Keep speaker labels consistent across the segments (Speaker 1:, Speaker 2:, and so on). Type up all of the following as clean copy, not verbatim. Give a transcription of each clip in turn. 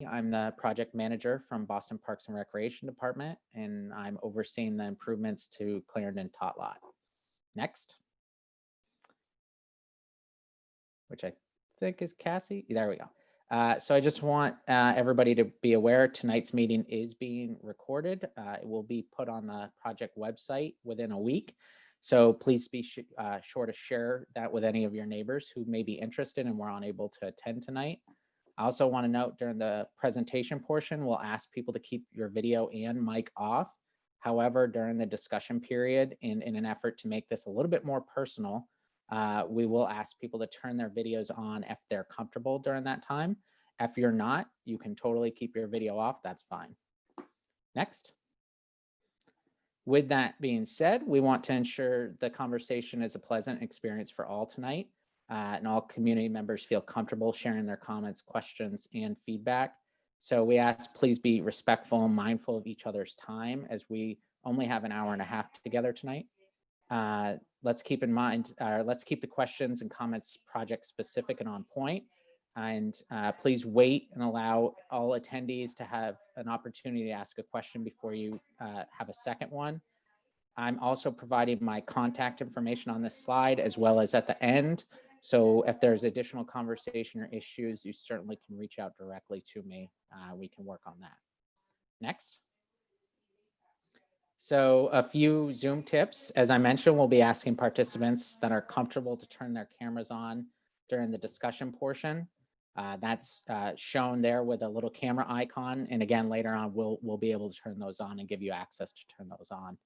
Speaker 1: I'm the project manager from Boston Parks and Recreation Department, and I'm overseeing the improvements to Clarendon Tot Lot. Next, which I think is Cassie. There we go. So I just want everybody to be aware tonight's meeting is being recorded. It will be put on the project website within a week. So please be sure to share that with any of your neighbors who may be interested and were unable to attend tonight. I also want to note during the presentation portion, we'll ask people to keep your video and mic off. However, during the discussion period, in an effort to make this a little bit more personal, we will ask people to turn their videos on if they're comfortable during that time. If you're not, you can totally keep your video off. That's fine. Next. With that being said, we want to ensure the conversation is a pleasant experience for all tonight. And all community members feel comfortable sharing their comments, questions, and feedback. So we ask, please be respectful and mindful of each other's time as we only have an hour and a half together tonight. Let's keep in mind, let's keep the questions and comments project specific and on point. And please wait and allow all attendees to have an opportunity to ask a question before you have a second one. I'm also providing my contact information on this slide as well as at the end. So if there's additional conversation or issues, you certainly can reach out directly to me. We can work on that. Next. So a few Zoom tips. As I mentioned, we'll be asking participants that are comfortable to turn their cameras on during the discussion portion. That's shown there with a little camera icon. And again, later on, we'll be able to turn those on and give you access to turn those on.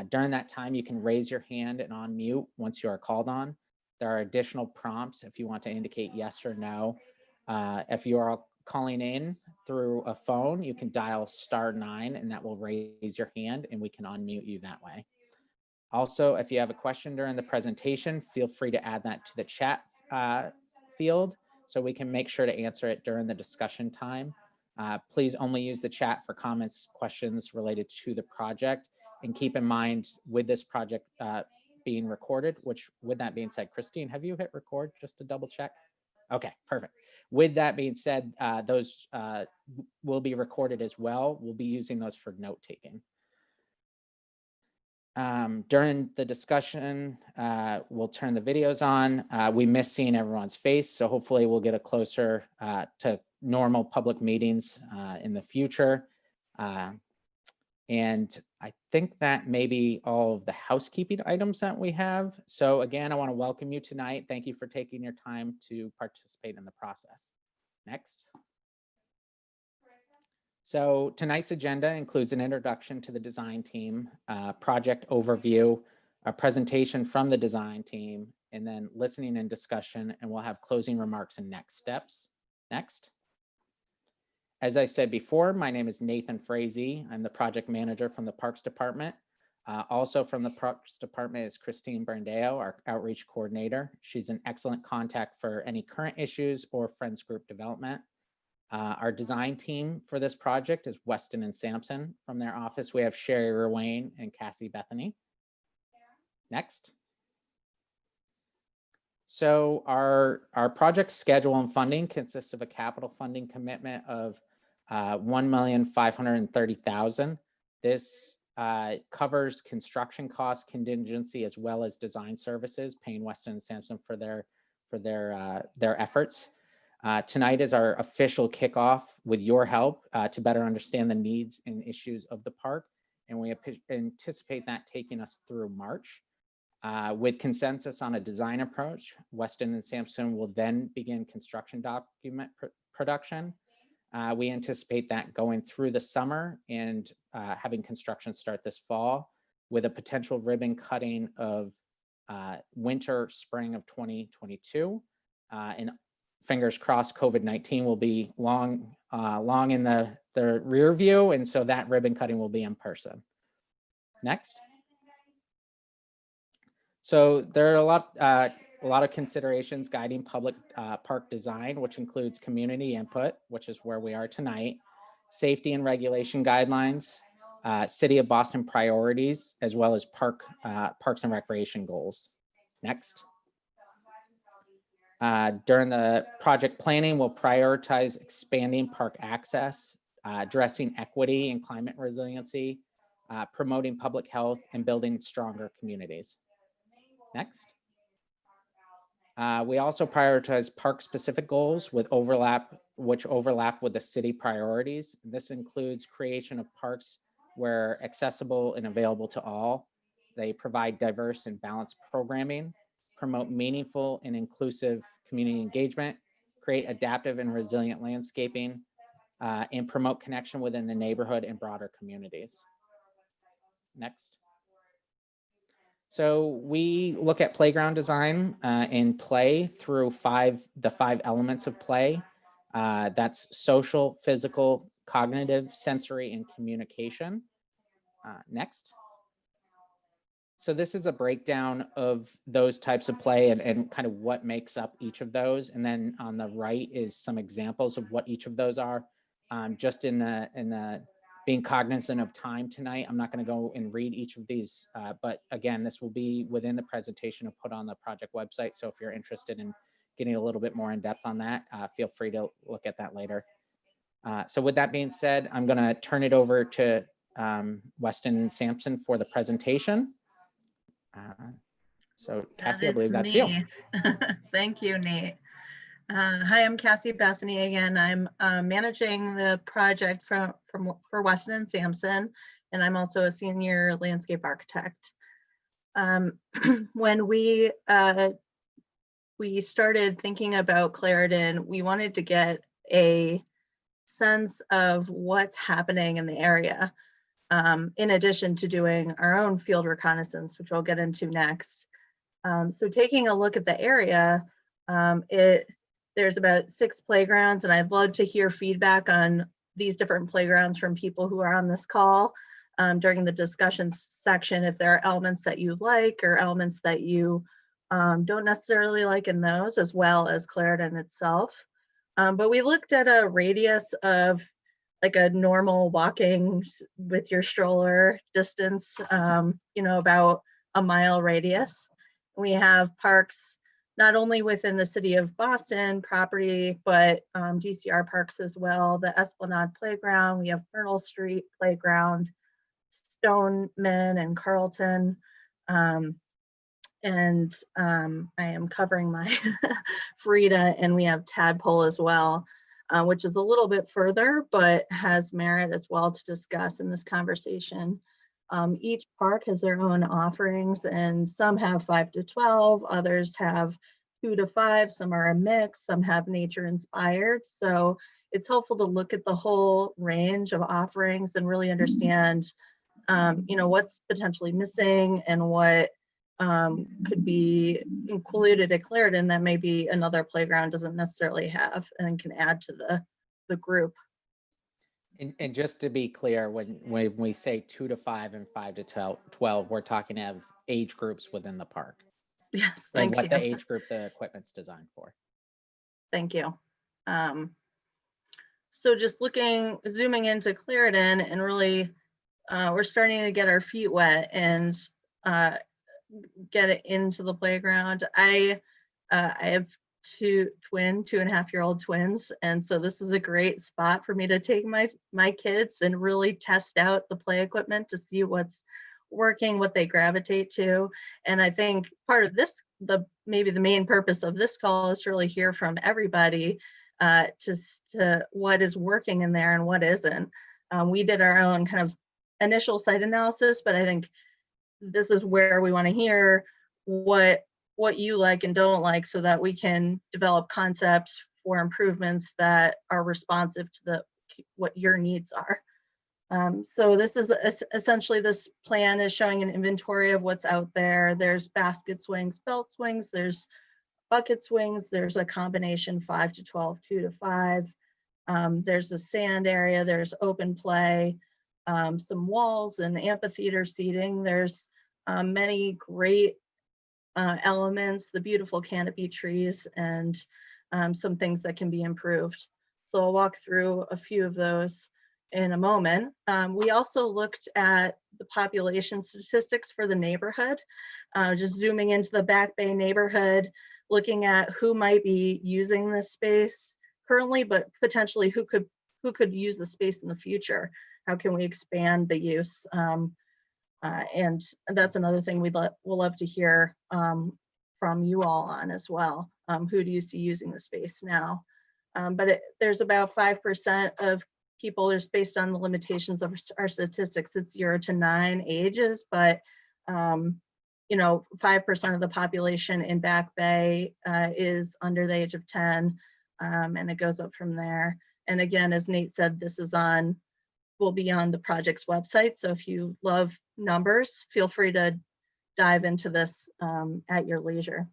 Speaker 1: During that time, you can raise your hand and unmute once you are called on. There are additional prompts if you want to indicate yes or no. If you are calling in through a phone, you can dial *9 and that will raise your hand and we can unmute you that way. Also, if you have a question during the presentation, feel free to add that to the chat field so we can make sure to answer it during the discussion time. Please only use the chat for comments, questions related to the project. And keep in mind with this project being recorded, which with that being said, Christine, have you hit record just to double check? Okay, perfect. With that being said, those will be recorded as well. We'll be using those for note taking. During the discussion, we'll turn the videos on. We miss seeing everyone's face, so hopefully we'll get a closer to normal public meetings in the future. And I think that may be all of the housekeeping items that we have. So again, I want to welcome you tonight. Thank you for taking your time to participate in the process. Next. So tonight's agenda includes an introduction to the design team, project overview, a presentation from the design team, and then listening and discussion, and we'll have closing remarks and next steps. Next. As I said before, my name is Nathan Frazee. I'm the project manager from the Parks Department. Also from the Parks Department is Christine Brandeo, our outreach coordinator. She's an excellent contact for any current issues or friends group development. Our design team for this project is Weston and Sampson. From their office, we have Sherry Ruane and Cassie Bethany. Next. So our project schedule and funding consists of a capital funding commitment of $1,530,000. This covers construction cost contingency as well as design services, paying Weston and Sampson for their efforts. Tonight is our official kickoff with your help to better understand the needs and issues of the park, and we anticipate that taking us through March. With consensus on a design approach, Weston and Sampson will then begin construction document production. We anticipate that going through the summer and having construction start this fall with a potential ribbon cutting of winter, spring of 2022. And fingers crossed, COVID-19 will be long in the rear view. And so that ribbon cutting will be in person. Next. So there are a lot of considerations guiding public park design, which includes community input, which is where we are tonight, safety and regulation guidelines, City of Boston priorities, as well as parks and recreation goals. Next. During the project planning, we'll prioritize expanding park access, addressing equity and climate resiliency, promoting public health, and building stronger communities. Next. We also prioritize park-specific goals which overlap with the city priorities. This includes creation of parks where accessible and available to all. They provide diverse and balanced programming, promote meaningful and inclusive community engagement, create adaptive and resilient landscaping, and promote connection within the neighborhood and broader communities. Next. So we look at playground design and play through the five elements of play. That's social, physical, cognitive, sensory, and communication. Next. So this is a breakdown of those types of play and kind of what makes up each of those. And then on the right is some examples of what each of those are. Just in the being cognizant of time tonight, I'm not going to go and read each of these, but again, this will be within the presentation and put on the project website. So if you're interested in getting a little bit more in depth on that, feel free to look at that later. So with that being said, I'm going to turn it over to Weston and Sampson for the presentation. So Cassie, I believe that's you.
Speaker 2: Thank you, Nate. Hi, I'm Cassie Bassany again. I'm managing the project for Weston and Sampson, and I'm also a senior landscape architect. When we started thinking about Clarendon, we wanted to get a sense of what's happening in the area, in addition to doing our own field reconnaissance, which we'll get into next. So taking a look at the area, there's about 6 playgrounds, and I'd love to hear feedback on these different playgrounds from people who are on this call during the discussion section, if there are elements that you like or elements that you don't necessarily like in those, as well as Clarendon itself. But we looked at a radius of like a normal walking with your stroller distance, about a mile radius. We have parks not only within the city of Boston property, but DCR parks as well. The Esplanade Playground, we have Myrtle Street Playground, Stoneman and Carlton. And I am covering my Frida, and we have Tadpole as well, which is a little bit further, but has merit as well to discuss in this conversation. Each park has their own offerings, and some have 5 to 12, others have 2 to 5, some are a mix, some have nature inspired. So it's helpful to look at the whole range of offerings and really understand, what's potentially missing and what could be included at Clarendon that maybe another playground doesn't necessarily have and can add to the group.
Speaker 1: And just to be clear, when we say 2 to 5 and 5 to 12, we're talking of age groups within the park.
Speaker 2: Yes,
Speaker 1: and what the age group the equipment's designed for.
Speaker 2: Thank you. So just zooming into Clarendon, and really we're starting to get our feet wet and get it into the playground. I have 2.5-year-old twins, and so this is a great spot for me to take my kids and really test out the play equipment to see what's working, what they gravitate to. And I think part of this, maybe the main purpose of this call, is to really hear from everybody to what is working in there and what isn't. We did our own kind of initial site analysis, but I think this is where we want to hear what you like and don't like, so that we can develop concepts for improvements that are responsive to what your needs are. So this is essentially, this plan is showing an inventory of what's out there. There's basket swings, belt swings, there's bucket swings, there's a combination 5 to 12, 2 to 5. There's a sand area, there's open play, some walls and amphitheater seating. There's many great elements, the beautiful canopy trees, and some things that can be improved. So I'll walk through a few of those in a moment. We also looked at the population statistics for the neighborhood, just zooming into the Back Bay neighborhood, looking at who might be using this space currently, but potentially who could use the space in the future. How can we expand the use? And that's another thing we'll love to hear from you all on as well. Who do you see using the space now? But there's about 5% of people, just based on the limitations of our statistics, it's 0 to 9 ages, but 5% of the population in Back Bay is under the age of 10, and it goes up from there. And again, as Nate said, this will be on the project's website. So if you love numbers, feel free to dive into this at your leisure.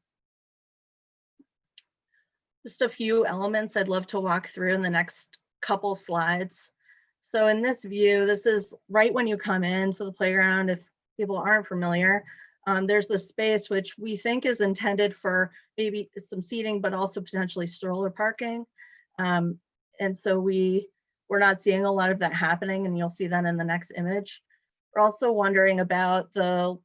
Speaker 2: Just a few elements I'd love to walk through in the next couple slides. So in this view, this is right when you come into the playground. If people aren't familiar, there's the space which we think is intended for maybe some seating, but also potentially stroller parking. And so we're not seeing a lot of that happening, and you'll see that in the next image. We're also wondering about the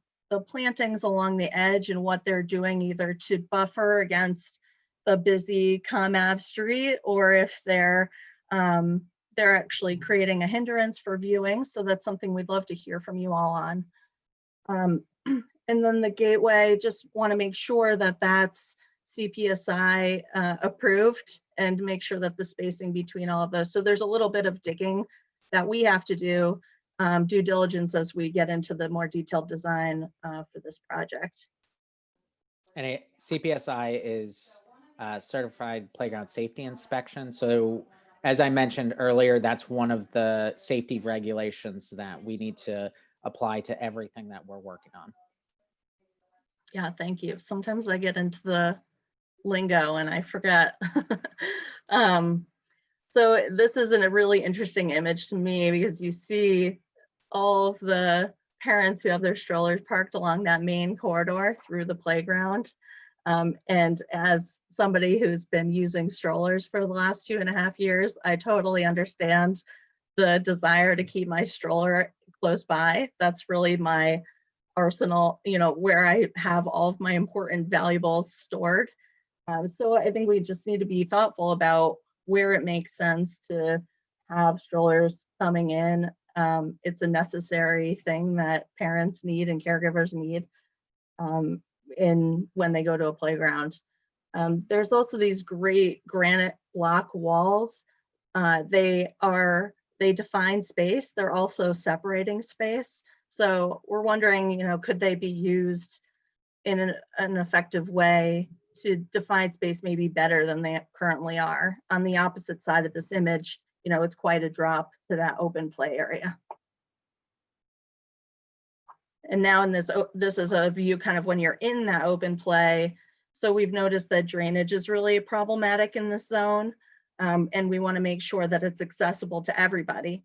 Speaker 2: plantings along the edge and what they're doing either to buffer against the busy ComAv street, or if they're actually creating a hindrance for viewing. So that's something we'd love to hear from you all on. And then the gateway, just want to make sure that that's CPSI approved, and make sure that the spacing between all of those. So there's a little bit of digging that we have to do, due diligence, as we get into the more detailed design for this project.
Speaker 1: And CPSI is certified playground safety inspection. So as I mentioned earlier, that's one of the safety regulations that we need to apply to everything that we're working on.
Speaker 2: Yeah, thank you. Sometimes I get into the lingo and I forget. So this is a really interesting image to me, because you see all of the parents who have their strollers parked along that main corridor through the playground. And as somebody who's been using strollers for the last 2.5 years, I totally understand the desire to keep my stroller close by. That's really my arsenal, where I have all of my important valuables stored. So I think we just need to be thoughtful about where it makes sense to have strollers coming in. It's a necessary thing that parents need and caregivers need when they go to a playground. There's also these great granite block walls. They define space. They're also separating space. So we're wondering, could they be used in an effective way to define space maybe better than they currently are? On the opposite side of this image, it's quite a drop to that open play area. And now in this is a view kind of when you're in that open play. So we've noticed that drainage is really problematic in this zone. And we want to make sure that it's accessible to everybody.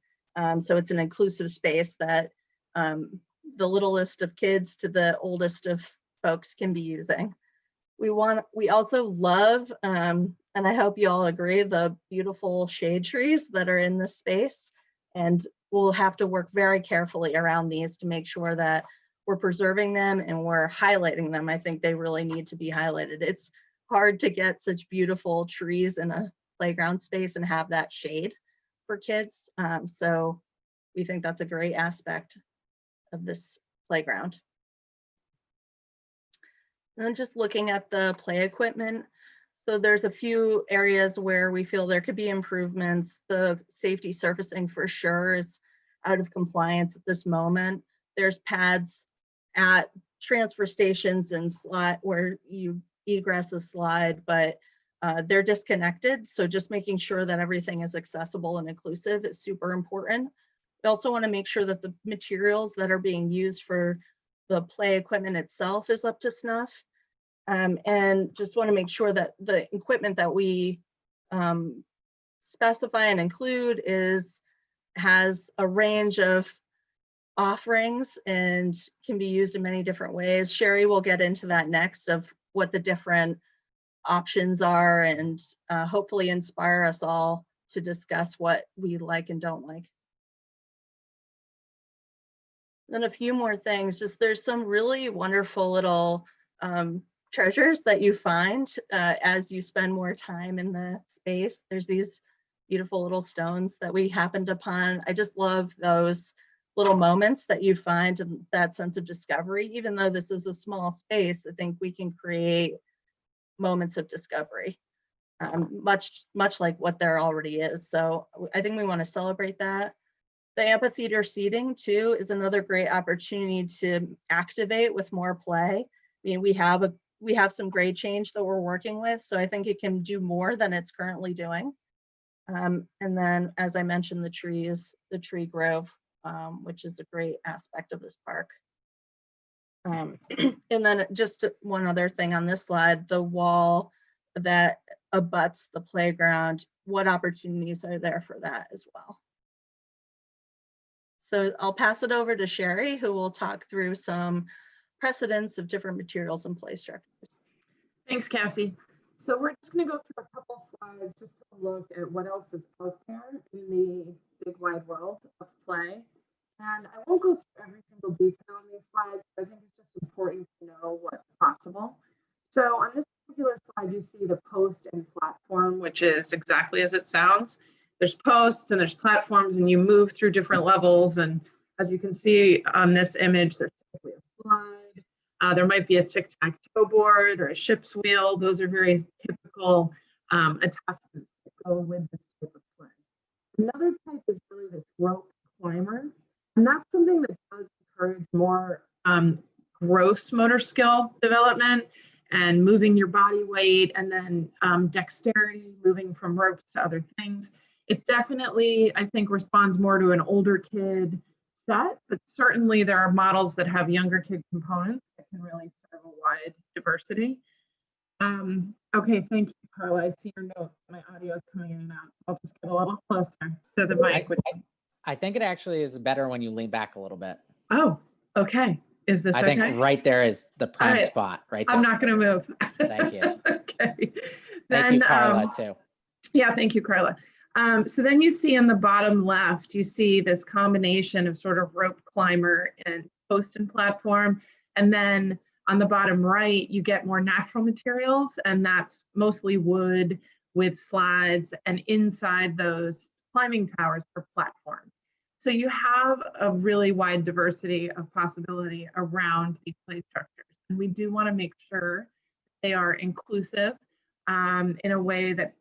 Speaker 2: So it's an inclusive space that the littlest of kids to the oldest of folks can be using. We also love, and I hope you all agree, the beautiful shade trees that are in this space. And we'll have to work very carefully around these to make sure that we're preserving them and we're highlighting them. I think they really need to be highlighted. It's hard to get such beautiful trees in a playground space and have that shade for kids. So we think that's a great aspect of this playground. And then just looking at the play equipment. So there's a few areas where we feel there could be improvements. The safety surfacing for sure is out of compliance at this moment. There's pads at transfer stations and slot where you egress a slide, but they're disconnected. So just making sure that everything is accessible and inclusive is super important. We also want to make sure that the materials that are being used for the play equipment itself is up to snuff. And just want to make sure that the equipment that we specify and include has a range of offerings and can be used in many different ways. Sherry will get into that next, of what the different options are, and hopefully inspire us all to discuss what we like and don't like. Then a few more things, just there's some really wonderful little treasures that you find as you spend more time in the space. There's these beautiful little stones that we happened upon. I just love those little moments that you find and that sense of discovery. Even though this is a small space, I think we can create moments of discovery, much like what there already is. So I think we want to celebrate that. The amphitheater seating too is another great opportunity to activate with more play. I mean, we have some grade change that we're working with, so I think it can do more than it's currently doing. And then, as I mentioned, the trees, the tree grove, which is a great aspect of this park. And then just one other thing on this slide, the wall that abuts the playground, what opportunities are there for that as well? So I'll pass it over to Sherry, who will talk through some precedents of different materials and play structures.
Speaker 3: Thanks, Cassie. So we're just going to go through a couple slides just to look at what else is out there in the big wide world of play. And I won't go through every single detail on these slides, but I think it's just important to know what's possible. So on this particular slide, you see the post and platform, which is exactly as it sounds. There's posts and there's platforms, and you move through different levels. And as you can see on this image, there's typically a slide. There might be a tic-tac-toe board or a ship's wheel. Those are very typical attachments that go with this type of play. Another type is really this rope climber. And that's something that does encourage more gross motor skill development and moving your body weight, and then dexterity, moving from ropes to other things. It definitely, I think, responds more to an older kid set, but certainly there are models that have younger kid components that can really serve a wide diversity. Okay, thank you, Carla. I see your note. My audio is coming in and out, so I'll just get a little closer to the mic.
Speaker 1: I think it actually is better when you lean back a little bit.
Speaker 3: Oh, okay. Is this okay?
Speaker 1: I think right there is the prime spot, right there.
Speaker 3: I'm not going to move.
Speaker 1: Thank you.
Speaker 3: Okay.
Speaker 1: Thank you, Carla, too.
Speaker 3: Yeah, thank you, Carla. So then you see in the bottom left, you see this combination of sort of rope climber and post and platform. And then on the bottom right, you get more natural materials, and that's mostly wood with slides, and inside those climbing towers are platforms. So you have a really wide diversity of possibility around these play structures. And we do want to make sure they are inclusive in a way that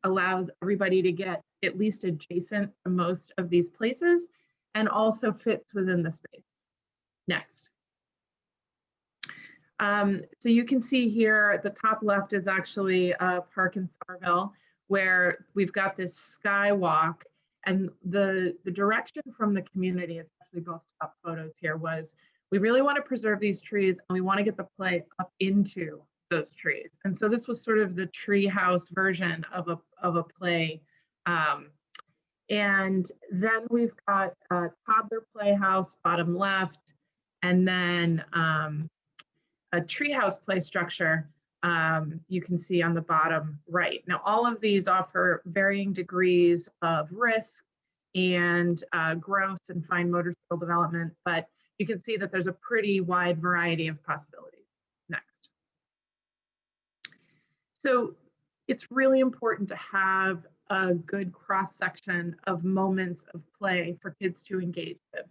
Speaker 3: allows everybody to get at least adjacent to most of these places and also fits within the space. Next. So you can see here at the top left is actually a park in Somerville where we've got this skywalk, and the direction from the community, it's actually both top photos here, was we really want to preserve these trees and we want to get the play up into those trees. And so this was sort of the tree house version of a play. And then we've got a toddler playhouse, bottom left, and then a treehouse play structure you can see on the bottom right. Now, all of these offer varying degrees of risk and gross and fine motor skill development, but you can see that there's a pretty wide variety of possibilities. Next. So it's really important to have a good cross-section of moments of play for kids to engage with.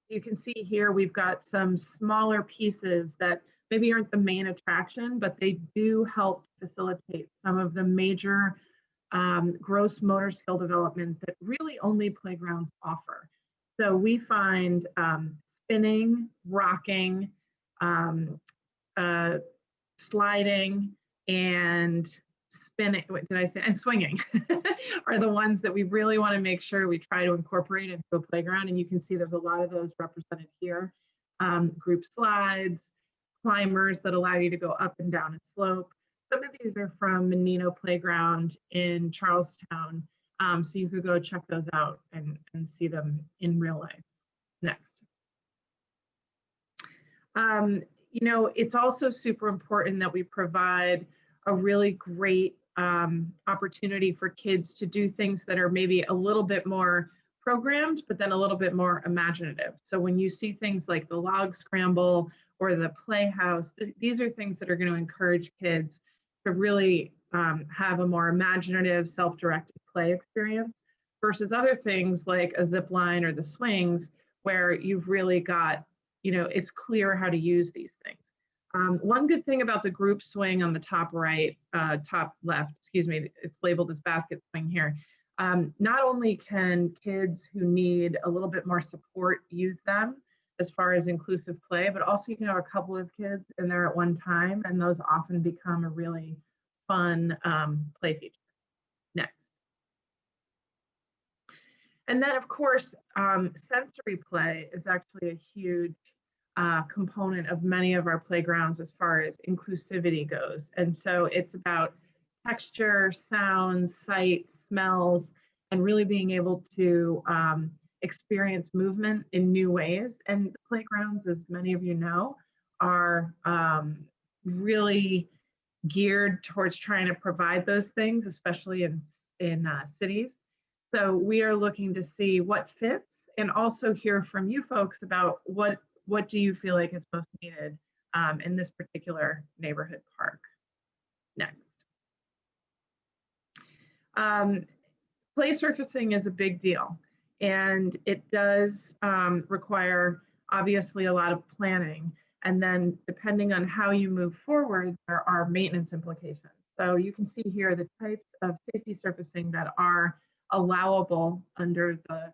Speaker 3: You can see here we've got some smaller pieces that maybe aren't the main attraction, but they do help facilitate some of the major gross motor skill development that really only playgrounds offer. So we find spinning, rocking, sliding, and spinning, what did I say? And swinging are the ones that we really want to make sure we try to incorporate into a playground. And you can see there's a lot of those represented here. Group slides, climbers that allow you to go up and down a slope. Some of these are from Menino Playground in Charlestown. So you could go check those out and see them in real life. Next. You know, it's also super important that we provide a really great opportunity for kids to do things that are maybe a little bit more programmed, but then a little bit more imaginative. So when you see things like the log scramble or the playhouse. These are things that are going to encourage kids to really have a more imaginative, self-directed play experience versus other things like a zip line or the swings where you've really got, it's clear how to use these things. One good thing about the group swing on the top right, top left, excuse me, it's labeled as basket swing here. Not only can kids who need a little bit more support use them as far as inclusive play, but also you can have a couple of kids in there at one time, and those often become a really fun play feature. Next. And then, of course, sensory play is actually a huge component of many of our playgrounds as far as inclusivity goes. And so it's about texture, sounds, sight, smells, and really being able to experience movement in new ways. And the playgrounds, as many of you know, are really geared towards trying to provide those things, especially in cities. So we are looking to see what fits and also hear from you folks about what do you feel like is most needed in this particular neighborhood park. Next. Play surfacing is a big deal, and it does require obviously a lot of planning. And then depending on how you move forward, there are maintenance implications. So you can see here the types of safety surfacing that are allowable under the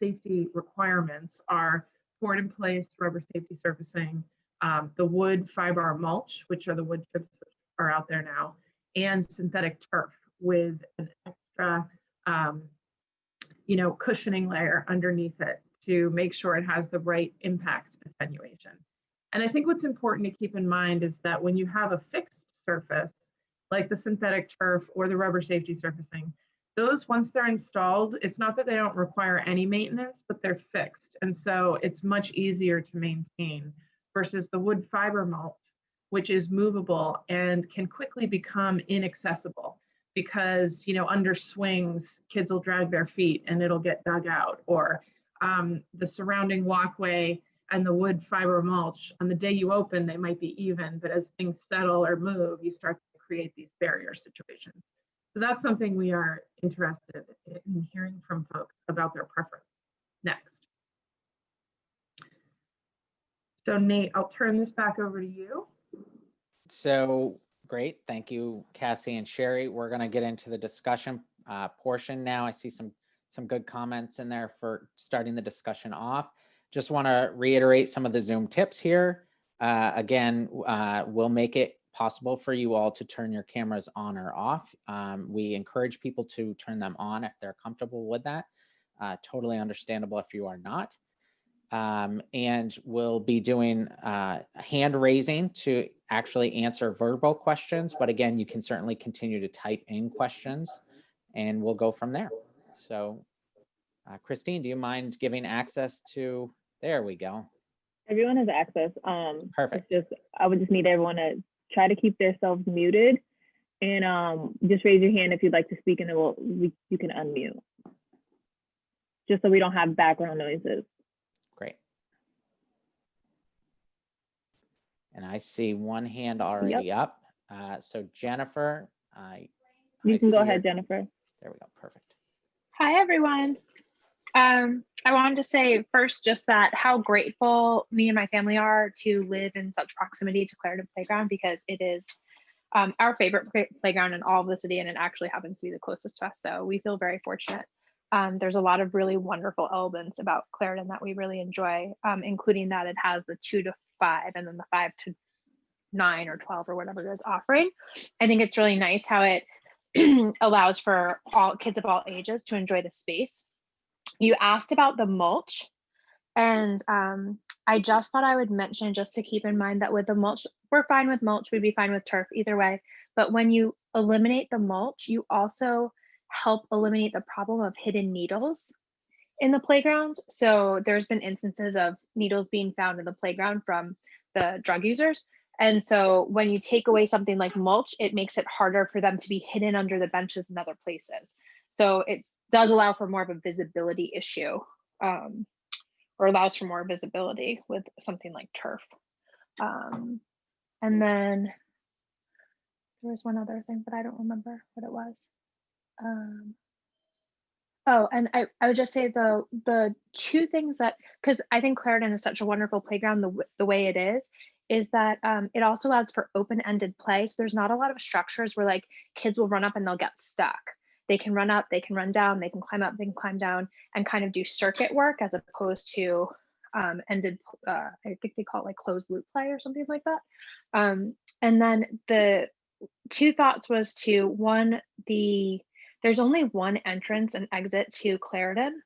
Speaker 3: safety requirements are poured in place rubber safety surfacing, the wood fiber mulch, which are the wood chips that are out there now, and synthetic turf with an extra cushioning layer underneath it to make sure it has the right impact attenuation. And I think what's important to keep in mind is that when you have a fixed surface, like the synthetic turf or the rubber safety surfacing, those, once they're installed, it's not that they don't require any maintenance, but they're fixed. And so it's much easier to maintain versus the wood fiber mulch, which is movable and can quickly become inaccessible because, under swings, kids will drag their feet and it'll get dug out, or the surrounding walkway and the wood fiber mulch, on the day you open, they might be even, but as things settle or move, you start to create these barrier situations. So that's something we are interested in hearing from folks about their preference. Next. So Nate, I'll turn this back over to you.
Speaker 1: So great. Thank you, Cassie and Sherry. We're going to get into the discussion portion now. I see some good comments in there for starting the discussion off. Just want to reiterate some of the Zoom tips here. Again, we'll make it possible for you all to turn your cameras on or off. We encourage people to turn them on if they're comfortable with that. Totally understandable if you are not. And we'll be doing hand raising to actually answer verbal questions. But again, you can certainly continue to type in questions and we'll go from there. So Christine, do you mind giving access to, there we go.
Speaker 4: Everyone has access.
Speaker 1: Perfect.
Speaker 4: I would just need everyone to try to keep themselves muted and just raise your hand if you'd like to speak, and then you can unmute. Just so we don't have background noises.
Speaker 1: Great. And I see one hand already up. So Jennifer,
Speaker 4: you can go ahead, Jennifer.
Speaker 1: There we go. Perfect.
Speaker 5: Hi, everyone. I wanted to say first just that how grateful me and my family are to live in such proximity to Clarendon Playground, because it is our favorite playground in all of the city, and it actually happens to be the closest to us. So we feel very fortunate. There's a lot of really wonderful elements about Clarendon that we really enjoy, including that it has the 2 to 5 and then the 5 to 9 or 12 or whatever it is offering. I think it's really nice how it allows for all kids of all ages to enjoy the space. You asked about the mulch, and I just thought I would mention, just to keep in mind, that with the mulch, we're fine with mulch, we'd be fine with turf either way. But when you eliminate the mulch, you also help eliminate the problem of hidden needles in the playground. So there's been instances of needles being found in the playground from the drug users. And so when you take away something like mulch, it makes it harder for them to be hidden under the benches and other places. So it does allow for more of a visibility issue, or allows for more visibility with something like turf. And then there was one other thing, but I don't remember what it was. Oh, and I would just say the two things that, because I think Clarendon is such a wonderful playground the way it is that it also allows for open-ended play. So there's not a lot of structures where like kids will run up and they'll get stuck. They can run up, they can run down, they can climb up, they can climb down, and kind of do circuit work as opposed to ended, I think they call it like closed loop play or something like that. And then the two thoughts was to one, there's only one entrance and exit to Clarendon,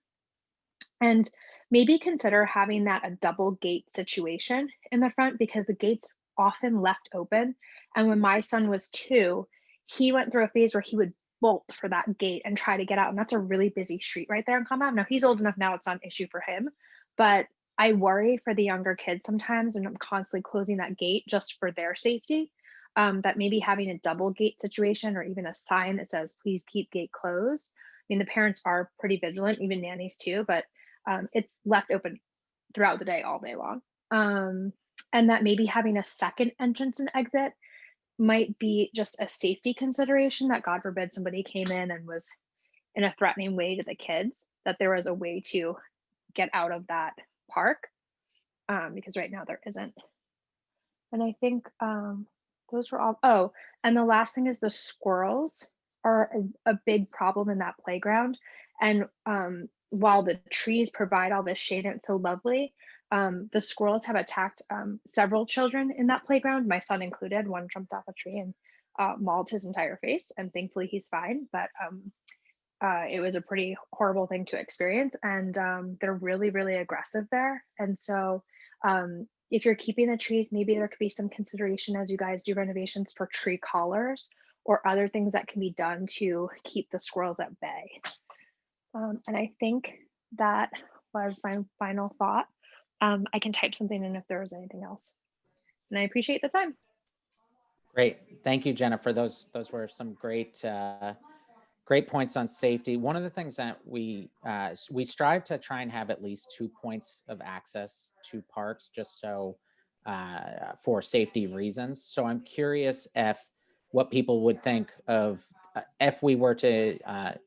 Speaker 5: and maybe consider having that a double gate situation in the front, because the gate's often left open. And when my son was 2, he went through a phase where he would bolt for that gate and try to get out. And that's a really busy street right there in Commonwealth. Now he's old enough now, it's not an issue for him, but I worry for the younger kids sometimes, and I'm constantly closing that gate just for their safety. That maybe having a double gate situation or even a sign that says, please keep gate closed. I mean, the parents are pretty vigilant, even nannies too, but it's left open throughout the day, all day long. And that maybe having a second entrance and exit might be just a safety consideration, that God forbid somebody came in and was in a threatening way to the kids, that there was a way to get out of that park, because right now there isn't. And I think those were all. Oh, and the last thing is the squirrels are a big problem in that playground. And while the trees provide all this shade and it's so lovely, the squirrels have attacked several children in that playground, my son included. One jumped off a tree and mauled his entire face, and thankfully he's fine. But it was a pretty horrible thing to experience, and they're really, really aggressive there. And so if you're keeping the trees, maybe there could be some consideration as you guys do renovations for tree collars or other things that can be done to keep the squirrels at bay. And I think that was my final thought. I can type something in if there was anything else. And I appreciate the time.
Speaker 1: Great. Thank you, Jennifer. Those were some great great points on safety. One of the things that we strive to try and have at least 2 points of access to parks, just so for safety reasons. So I'm curious what people would think of if we were to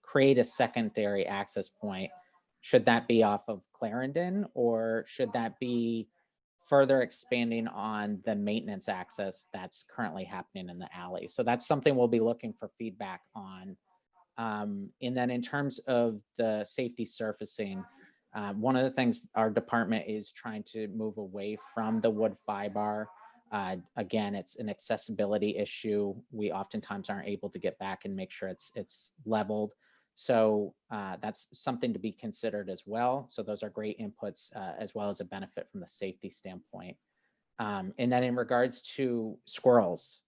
Speaker 1: create a secondary access point. Should that be off of Clarendon, or should that be further expanding on the maintenance access that's currently happening in the alley? So that's something we'll be looking for feedback on. And then in terms of the safety surfacing, one of the things our department is trying to move away from the wood fiber. Again, it's an accessibility issue. We oftentimes aren't able to get back and make sure it's leveled. So that's something to be considered as well. So those are great inputs, as well as a benefit from the safety standpoint. And then in regards to squirrels,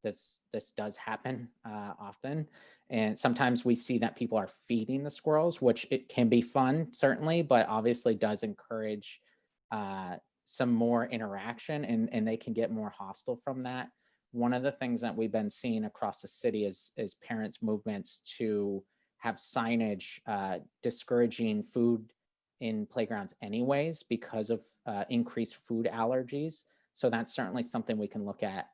Speaker 1: this does happen often. And sometimes we see that people are feeding the squirrels, which it can be fun, certainly, but obviously does encourage some more interaction, and they can get more hostile from that. One of the things that we've been seeing across the city is parents' movements to have signage discouraging food in playgrounds anyways, because of increased food allergies. So that's certainly something we can look at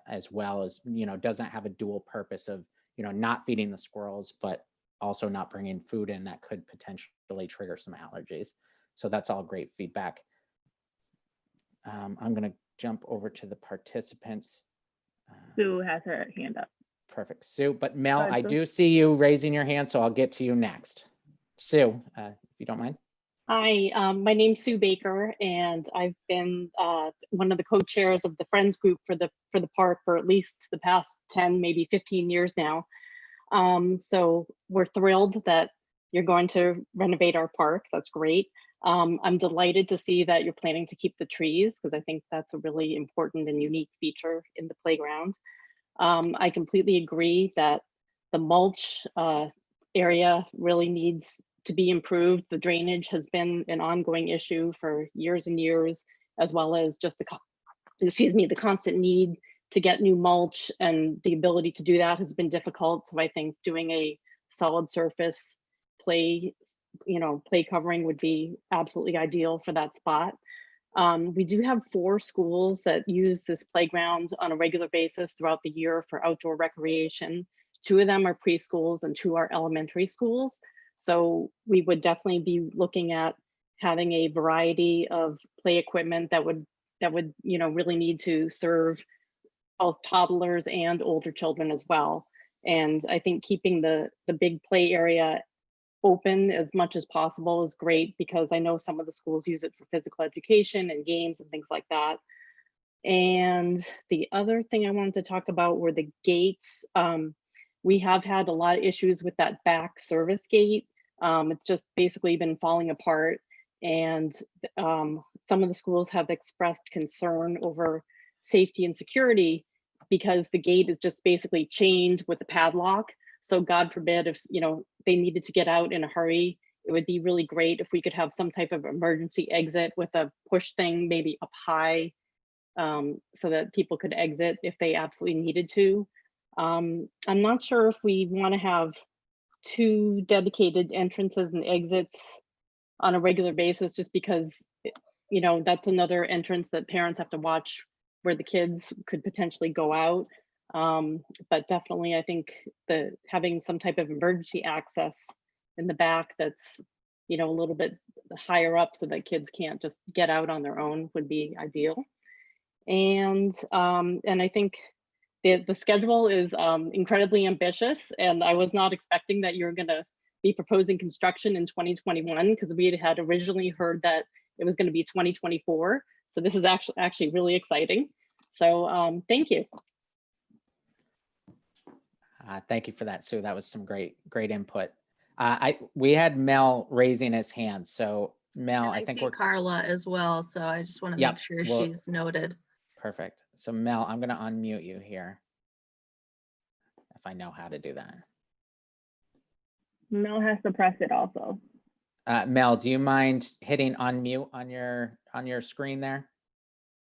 Speaker 1: as well, as, doesn't have a dual purpose of, not feeding the squirrels, but also not bringing food in that could potentially trigger some allergies. So that's all great feedback. I'm going to jump over to the participants.
Speaker 4: Sue has her hand up.
Speaker 1: Perfect, Sue. But Mel,
Speaker 4: Go ahead,
Speaker 1: I
Speaker 4: Sue.
Speaker 1: do see you raising your hand, so I'll get to you next. Sue, if you don't mind.
Speaker 6: Hi, my name's Sue Baker, and I've been one of the co-chairs of the Friends group for the park for at least the past 10, maybe 15 years now. So we're thrilled that you're going to renovate our park. That's great. I'm delighted to see that you're planning to keep the trees, because I think that's a really important and unique feature in the playground. I completely agree that the mulch area really needs to be improved. The drainage has been an ongoing issue for years and years, as well as just the constant need to get new mulch, and the ability to do that has been difficult. So I think doing a solid surface play covering would be absolutely ideal for that spot. We do have 4 schools that use this playground on a regular basis throughout the year for outdoor recreation. 2 of them are preschools and 2 are elementary schools. So we would definitely be looking at having a variety of play equipment that would, you know, really need to serve both toddlers and older children as well. And I think keeping the big play area open as much as possible is great, because I know some of the schools use it for physical education and games and things like that. And the other thing I wanted to talk about were the gates. We have had a lot of issues with that back service gate. It's just basically been falling apart. And some of the schools have expressed concern over safety and security because the gate is just basically chained with a padlock. So God forbid if, you know, they needed to get out in a hurry, it would be really great if we could have some type of emergency exit with a push thing, maybe up high, so that people could exit if they absolutely needed to. I'm not sure if we want to have 2 dedicated entrances and exits on a regular basis, just because, you know, that's another entrance that parents have to watch where the kids could potentially go out. But definitely, I think that having some type of emergency access in the back that's, you know, a little bit higher up so that kids can't just get out on their own would be ideal. And I think the schedule is incredibly ambitious, and I was not expecting that you're going to be proposing construction in 2021, because we had originally heard that it was going to be 2024. So this is actually really exciting. So thank you.
Speaker 1: Thank you for that, Sue. That was some great input. We had Mel raising his hand. So Mel,
Speaker 2: And
Speaker 1: I think
Speaker 2: see
Speaker 1: we're
Speaker 2: Carla as well. So I just want to
Speaker 1: Yep,
Speaker 2: make sure
Speaker 1: well-
Speaker 2: she's noted.
Speaker 1: perfect. So Mel, I'm going to unmute you here, if I know how to do that.
Speaker 4: Mel has to press it also.
Speaker 1: Mel, do you mind hitting unmute on your screen there?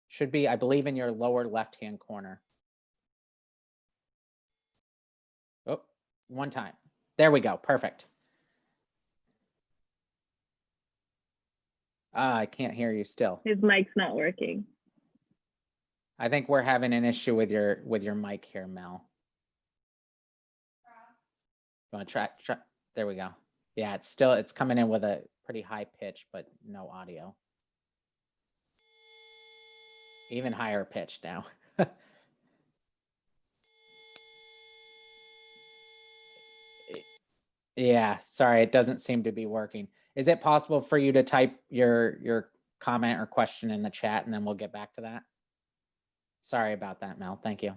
Speaker 1: Should be, I believe, in your lower left-hand corner. Oh, one time. There we go. Perfect. I can't hear you still.
Speaker 4: His mic's not working.
Speaker 1: I think we're having an issue with your mic here, Mel. You want to try? There we go. Yeah, it's coming in with a pretty high pitch, but no audio. Even higher pitch now. Yeah, sorry, it doesn't seem to be working. Is it possible for you to type your comment or question in the chat, and then we'll get back to that? Sorry about that, Mel. Thank you.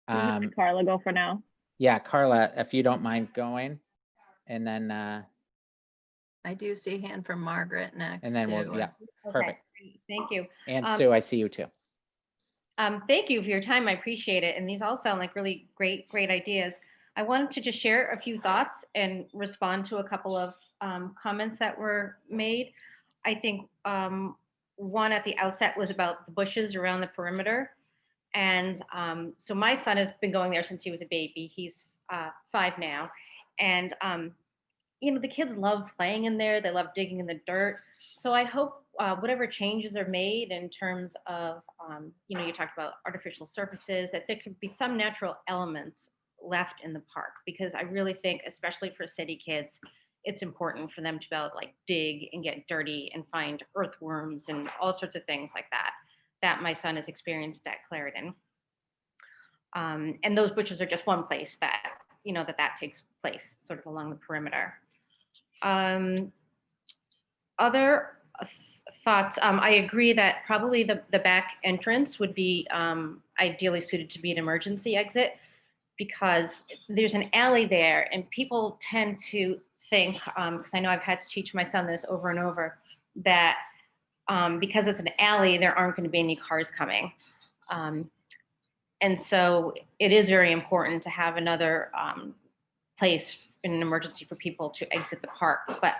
Speaker 4: Let Carla go for now.
Speaker 1: Yeah, Carla, if you don't mind going, and then
Speaker 2: I do see a hand from Margaret next.
Speaker 1: and then
Speaker 2: too.
Speaker 1: we'll, yeah,
Speaker 7: Okay,
Speaker 1: perfect.
Speaker 7: great. Thank you.
Speaker 1: And Sue, I see you too.
Speaker 7: Thank you for your time. I appreciate it. And these all sound like really great ideas. I wanted to just share a few thoughts and respond to a couple of comments that were made. I think one at the outset was about the bushes around the perimeter. And so my son has been going there since he was a baby. He's 5 now. And you know, the kids love playing in there. They love digging in the dirt. So I hope whatever changes are made in terms of, you know, you talked about artificial surfaces, that there could be some natural elements left in the park, because I really think, especially for city kids, it's important for them to be able to like dig and get dirty and find earthworms and all sorts of things like that my son has experienced at Clarendon. And those bushes are just one place that, you know, that takes place sort of along the perimeter. Other thoughts, I agree that probably the back entrance would be ideally suited to be an emergency exit, because there's an alley there and people tend to think, because I know I've had to teach my son this over and over, that because it's an alley, there aren't going to be any cars coming. And so it is very important to have another place in an emergency for people to exit the park. But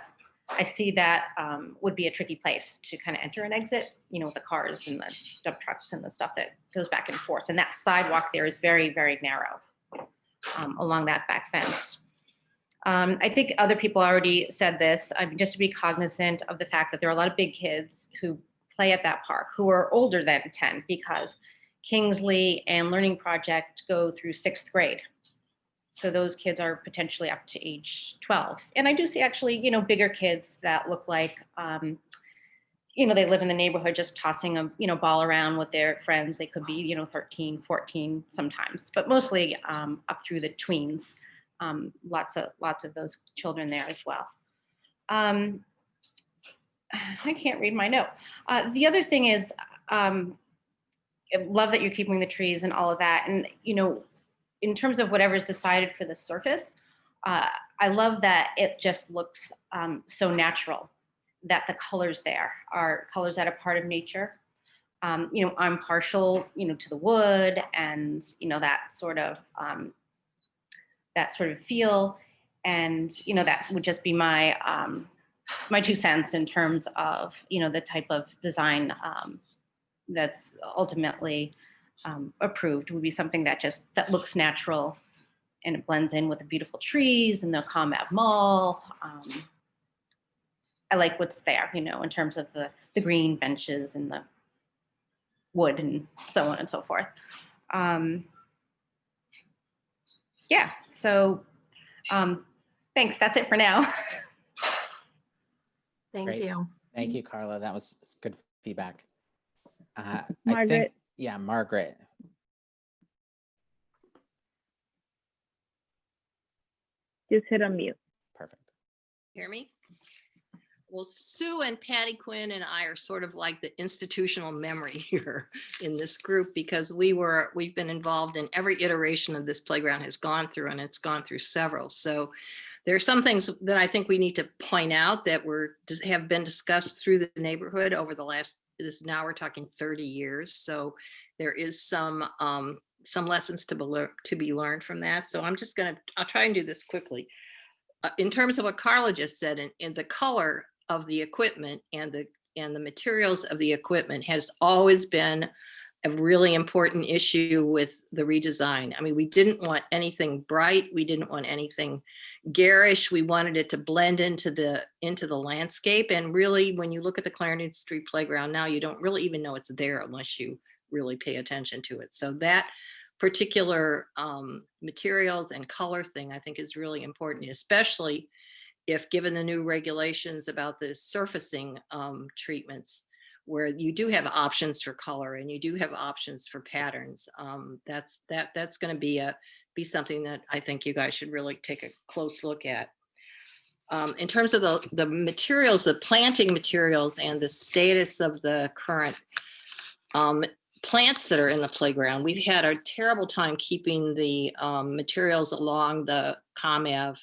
Speaker 7: I see that would be a tricky place to kind of enter and exit, you know, with the cars and the dump trucks and the stuff that goes back and forth. And that sidewalk there is very, very narrow along that back fence. I think other people already said this, just to be cognizant of the fact that there are a lot of big kids who play at that park who are older than 10, because Kingsley and Learning Project go through 6th grade. So those kids are potentially up to age 12. And I do see actually, bigger kids that look like, they live in the neighborhood just tossing a, ball around with their friends. They could be, 13, 14 sometimes, but mostly up through the tweens. Lots of those children there as well. I can't read my note. The other thing is, I love that you're keeping the trees and all of that. And, in terms of whatever's decided for the surface, I love that it just looks so natural, that the colors there are colors that are part of nature. I'm partial, to the wood and, that sort of feel. And, that would just be my, my 2 cents in terms of, the type of design that's ultimately approved would be something that looks natural, and it blends in with the beautiful trees and the Comav Mall. I like what's there, in terms of the green benches and the wood and so on and so forth. Yeah, so thanks. That's it for now.
Speaker 2: Thank
Speaker 1: Great.
Speaker 2: you.
Speaker 1: Thank you, Carla. That was good feedback. I
Speaker 4: Margaret.
Speaker 1: think, yeah, Margaret.
Speaker 4: Just hit unmute.
Speaker 1: Perfect.
Speaker 8: Hear me? Well, Sue and Patty Quinn and I are sort of like the institutional memory here in this group, because we've been involved in every iteration of this playground has gone through, and it's gone through several. So there are some things that I think we need to point out that have been discussed through the neighborhood over the now we're talking 30 years. So there is some lessons to be learned from that. So I'll try and do this quickly. In terms of what Carla just said, in the color of the equipment and the materials of the equipment has always been a really important issue with the redesign. I mean, we didn't want anything bright. We didn't want anything garish. We wanted it to blend into the landscape. And really, when you look at the Clarendon Street Playground now, you don't really even know it's there unless you really pay attention to it. So that particular materials and color thing, I think, is really important, especially if given the new regulations about the surfacing treatments, where you do have options for color and you do have options for patterns. That's going to be something that I think you guys should really take a close look at. In terms of the materials, the planting materials, and the status of the current plants that are in the playground, we've had a terrible time keeping the materials along the Comav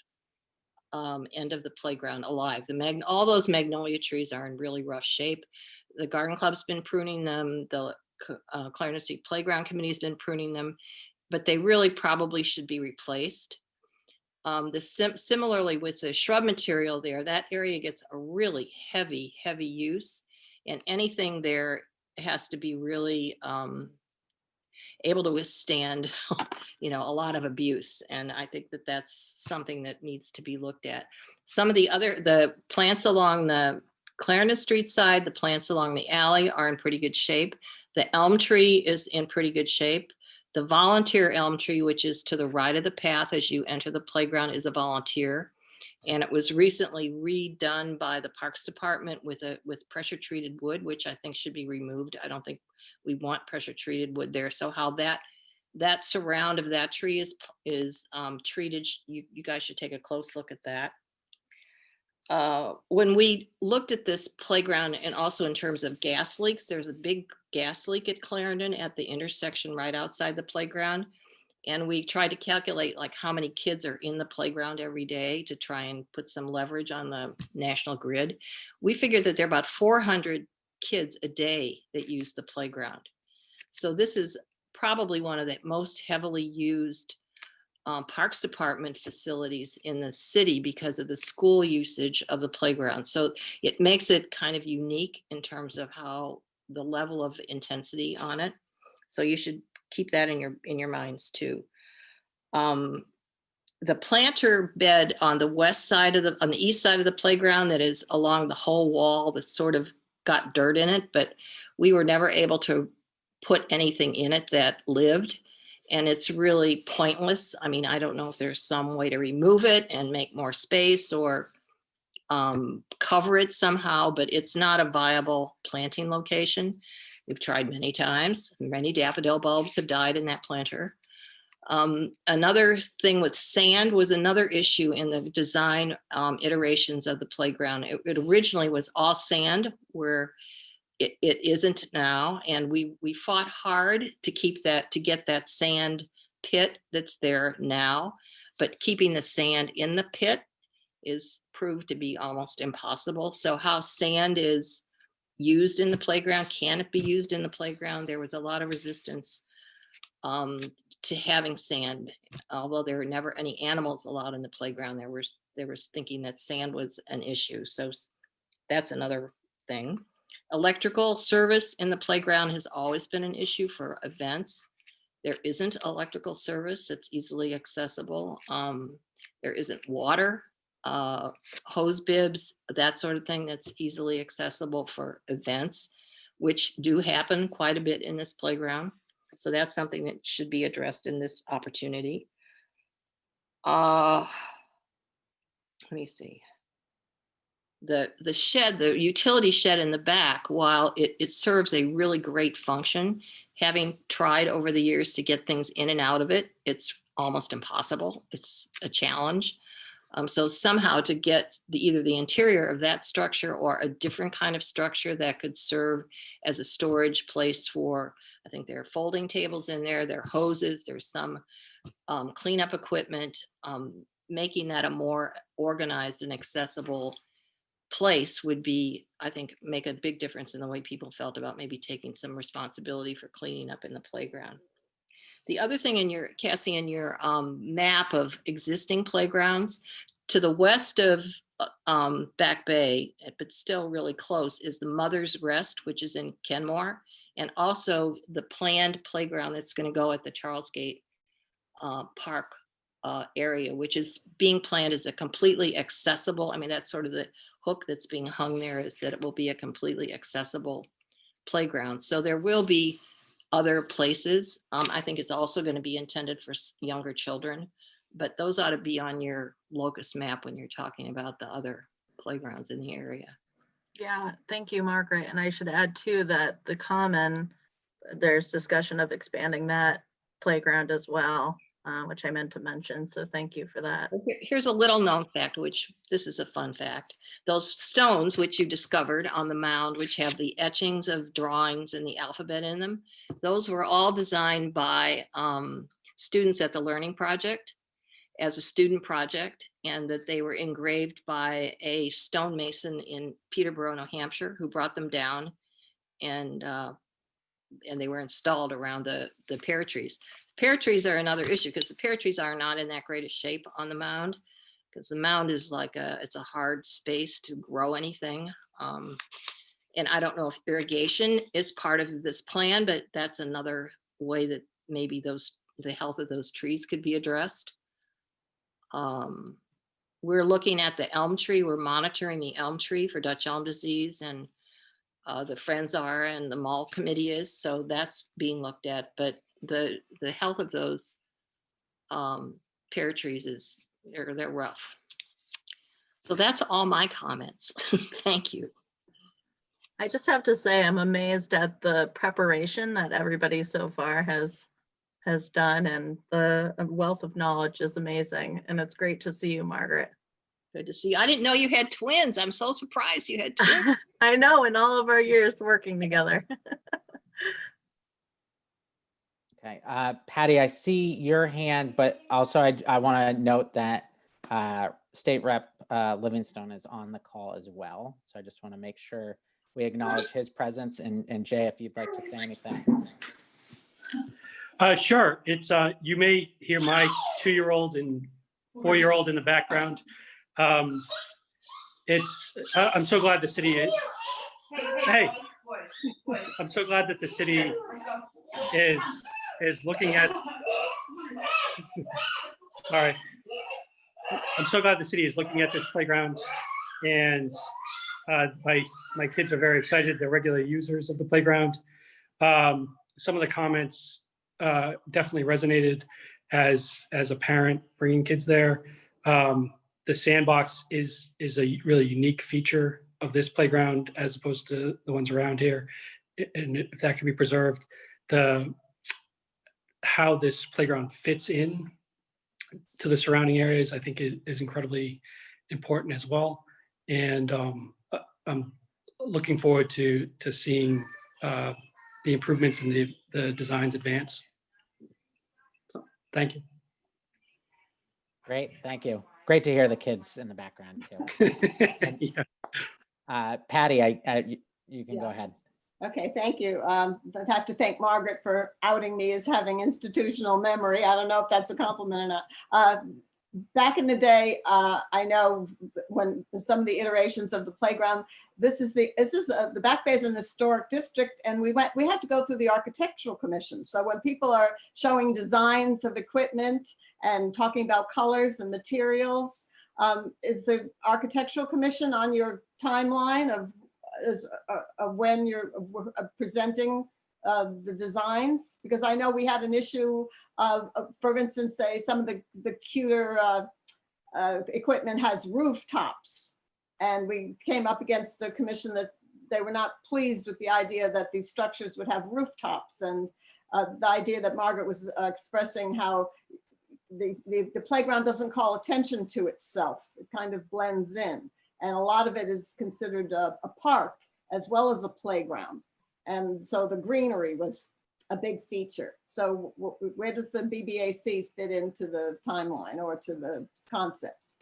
Speaker 8: end of the playground alive. All those magnolia trees are in really rough shape. The garden club's been pruning them. The Clarendon Street Playground Committee's been pruning them, but they really probably should be replaced. Similarly with the shrub material there, that area gets a really heavy use, and anything there has to be really able to withstand, a lot of abuse. And I think that that's something that needs to be looked at. Some of the plants along the Clarendon Street side, the plants along the alley are in pretty good shape. The elm tree is in pretty good shape. The volunteer elm tree, which is to the right of the path as you enter the playground, is a volunteer. And it was recently redone by the Parks Department with pressure treated wood, which I think should be removed. I don't think we want pressure treated wood there. So how that surround of that tree is treated, you guys should take a close look at that. When we looked at this playground, and also in terms of gas leaks, there's a big gas leak at Clarendon at the intersection right outside the playground. And we tried to calculate like how many kids are in the playground every day to try and put some leverage on the national grid. We figured that there are about 400 kids a day that use the playground. So this is probably one of the most heavily used Parks Department facilities in the city because of the school usage of the playground. So it makes it kind of unique in terms of how the level of intensity on it. So you should keep that in your minds too. the planter bed on the west side of on the east side of the playground that is along the whole wall that sort of got dirt in it, but we were never able to put anything in it that lived. And it's really pointless. I mean, I don't know if there's some way to remove it and make more space or cover it somehow, but it's not a viable planting location. We've tried many times. Many daffodil bulbs have died in that planter. Another thing with sand was another issue in the design iterations of the playground. It originally was all sand, where it isn't now. And we fought hard to keep that, to get that sand pit that's there now, but keeping the sand in the pit is proved to be almost impossible. So how sand is used in the playground, can it be used in the playground? There was a lot of resistance to having sand, although there were never any animals allowed in the playground. There was thinking that sand was an issue. So that's another thing. Electrical service in the playground has always been an issue for events. There isn't electrical service that's easily accessible. There isn't water, hose bibs, that sort of thing that's easily accessible for events, which do happen quite a bit in this playground. So that's something that should be addressed in this opportunity. Let me see. The shed, the utility shed in the back, while it serves a really great function, having tried over the years to get things in and out of it, it's almost impossible. It's a challenge. So somehow to get either the interior of that structure or a different kind of structure that could serve as a storage place for, I think there are folding tables in there, there are hoses, there's some cleanup equipment, making that a more organized and accessible place would be, I think, make a big difference in the way people felt about maybe taking some responsibility for cleaning up in the playground. The other thing in your, Cassie, in your map of existing playgrounds, to the west of Back Bay, but still really close, is the Mother's Rest, which is in Kenmore, and also the planned playground that's going to go at the Charles Gate Park area, which is being planned as a completely accessible. I mean, that's sort of the hook that's being hung there, is that it will be a completely accessible playground. So there will be other places. I think it's also going to be intended for younger children, but those ought to be on your locus map when you're talking about the other playgrounds in the area.
Speaker 2: Yeah, thank you, Margaret. And I should add too that the common, there's discussion of expanding that playground as well, which I meant to mention. So thank you for that.
Speaker 8: Here's a little known fact, which this is a fun fact. Those stones which you discovered on the mound, which have the etchings of drawings and the alphabet in them, those were all designed by students at the Learning Project as a student project, and that they were engraved by a stonemason in Peterborough, New Hampshire, who brought them down, and they were installed around the pear trees. Pear trees are another issue because the pear trees are not in that great a shape on the mound, because the mound is like it's a hard space to grow anything. And I don't know if irrigation is part of this plan, but that's another way that maybe the health of those trees could be addressed. We're looking at the elm tree. We're monitoring the elm tree for Dutch elm disease, and the Friends are, and the mall committee is, so that's being looked at. But the health of those pear trees is they're rough. So that's all my comments. Thank you.
Speaker 2: I just have to say I'm amazed at the preparation that everybody so far has done, and the wealth of knowledge is amazing. And it's great to see you, Margaret.
Speaker 8: Good to see you. I didn't know you had twins. I'm so surprised you had twins.
Speaker 2: I know, in all of our years working together.
Speaker 1: Okay, Patty, I see your hand, but also I want to note that State Rep Livingstone is on the call as well. So I just want to make sure we acknowledge his presence. And Jay, if you'd like to say anything.
Speaker 9: Sure. It's you may hear my 2-year-old and 4-year-old in the background. I'm so glad the city hey, I'm so glad that the city is looking at, sorry, I'm so glad the city is looking at this playground, and my kids are very excited. They're regular users of the playground. Some of the comments definitely resonated as a parent bringing kids there. The sandbox is a really unique feature of this playground as opposed to the ones around here, and if that can be preserved, how this playground fits in to the surrounding areas, I think is incredibly important as well. And I'm looking forward to seeing the improvements in the designs advance. So, thank you.
Speaker 1: Great, thank you. Great to hear the kids in the background too.
Speaker 9: Yeah.
Speaker 1: Patty, you can go
Speaker 10: Yeah.
Speaker 1: ahead.
Speaker 10: Okay, thank you. I'd have to thank Margaret for outing me as having institutional memory. I don't know if that's a compliment or not. Back in the day, I know when some of the iterations of the playground, the Back Bay is an historic district, and we had to go through the architectural commission. So when people are showing designs of equipment and talking about colors and materials, is the architectural commission on your timeline of when you're presenting the designs? Because I know we had an issue of, for instance, say some of the cuter equipment has rooftops, and we came up against the commission that they were not pleased with the idea that these structures would have rooftops, and the idea that Margaret was expressing how the playground doesn't call attention to itself. It kind of blends in. And a lot of it is considered a park as well as a playground. And so the greenery was a big feature. So where does the BBAC fit into the timeline or to the concepts?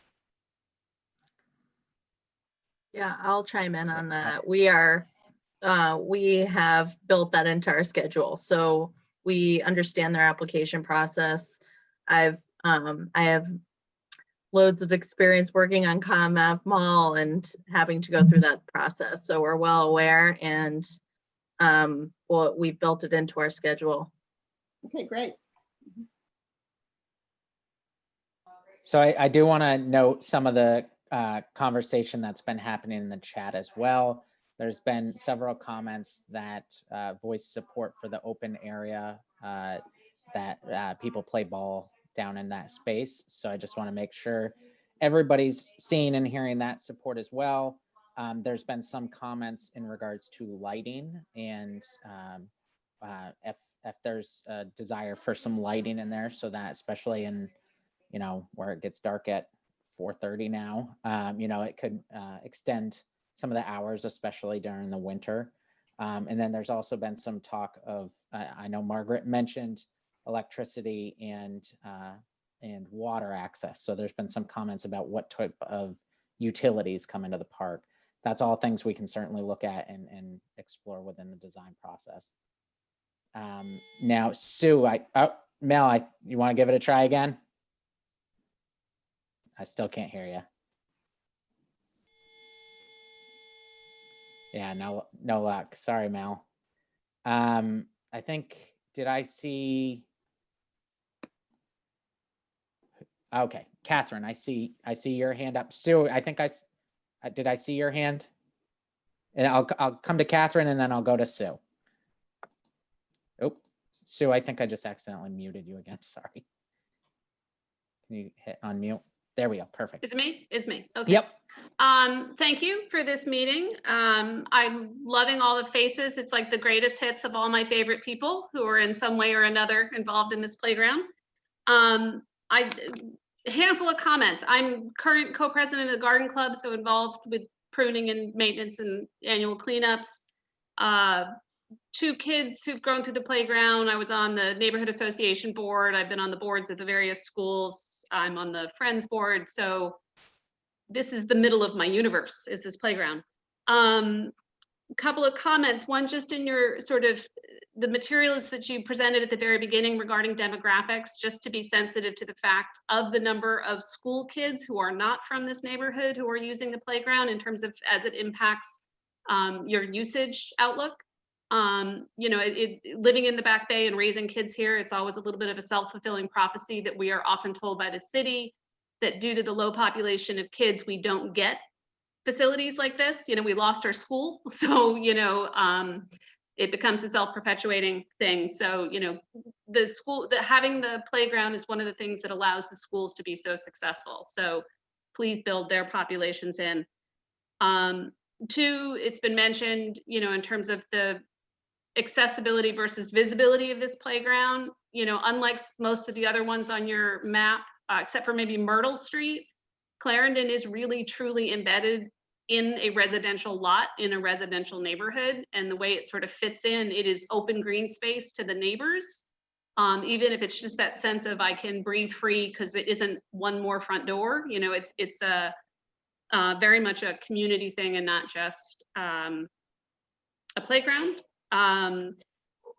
Speaker 2: Yeah, I'll chime in on that. We have built that into our schedule. So we understand their application process. I have loads of experience working on ComF Mall and having to go through that process. So we're well aware, and we've built it into our schedule.
Speaker 10: Okay, great.
Speaker 1: So I do want to note some of the conversation that's been happening in the chat as well. There's been several comments that voice support for the open area that people play ball down in that space. So I just want to make sure everybody's seeing and hearing that support as well. There's been some comments in regards to lighting, and if there's a desire for some lighting in there, so that especially in, where it gets dark at 4:30 now, it could extend some of the hours, especially during the winter. And then there's also been some talk of, I know Margaret mentioned electricity and water access. So there's been some comments about what type of utilities come into the park. That's all things we can certainly look at and explore within the design process. Now, Sue, Mel, you want to give it a try again? I still can't hear you. Yeah, no luck. Sorry, Mel. I think, did I see? Okay, Catherine, I see your hand up. Sue, I think did I see your hand? And I'll come to Catherine, and then I'll go to Sue. Oh, Sue, I think I just accidentally muted you again. Sorry. Can you hit unmute? There we go. Perfect.
Speaker 11: It's me. It's me. Okay.
Speaker 1: Yep.
Speaker 11: Thank you for this meeting. I'm loving all the faces. It's like the greatest hits of all my favorite people who are in some way or another involved in this playground. A handful of comments. I'm current co-president of the garden club, so involved with pruning and maintenance and annual cleanups. 2 kids who've grown through the playground. I was on the neighborhood association board. I've been on the boards of the various schools. I'm on the Friends board. So this is the middle of my universe, is this playground. Couple of comments. One, just in your sort of the materials that you presented at the very beginning regarding demographics, just to be sensitive to the fact of the number of school kids who are not from this neighborhood who are using the playground in terms of as it impacts your usage outlook. Living in the Back Bay and raising kids here, it's always a little bit of a self-fulfilling prophecy that we are often told by the city that due to the low population of kids, we don't get facilities like this. You know, we lost our school. So, you know, it becomes a self-perpetuating thing. So, you know, having the playground is one of the things that allows the schools to be so successful. So please build their populations in. Two, it's been mentioned, you know, in terms of the accessibility versus visibility of this playground, you know, unlike most of the other ones on your map, except for maybe Myrtle Street, Clarendon is really truly embedded in a residential lot in a residential neighborhood. And the way it sort of fits in, it is open green space to the neighbors. Even if it's just that sense of I can breathe free because it isn't one more front door, you know, it's a very much a community thing and not just a playground.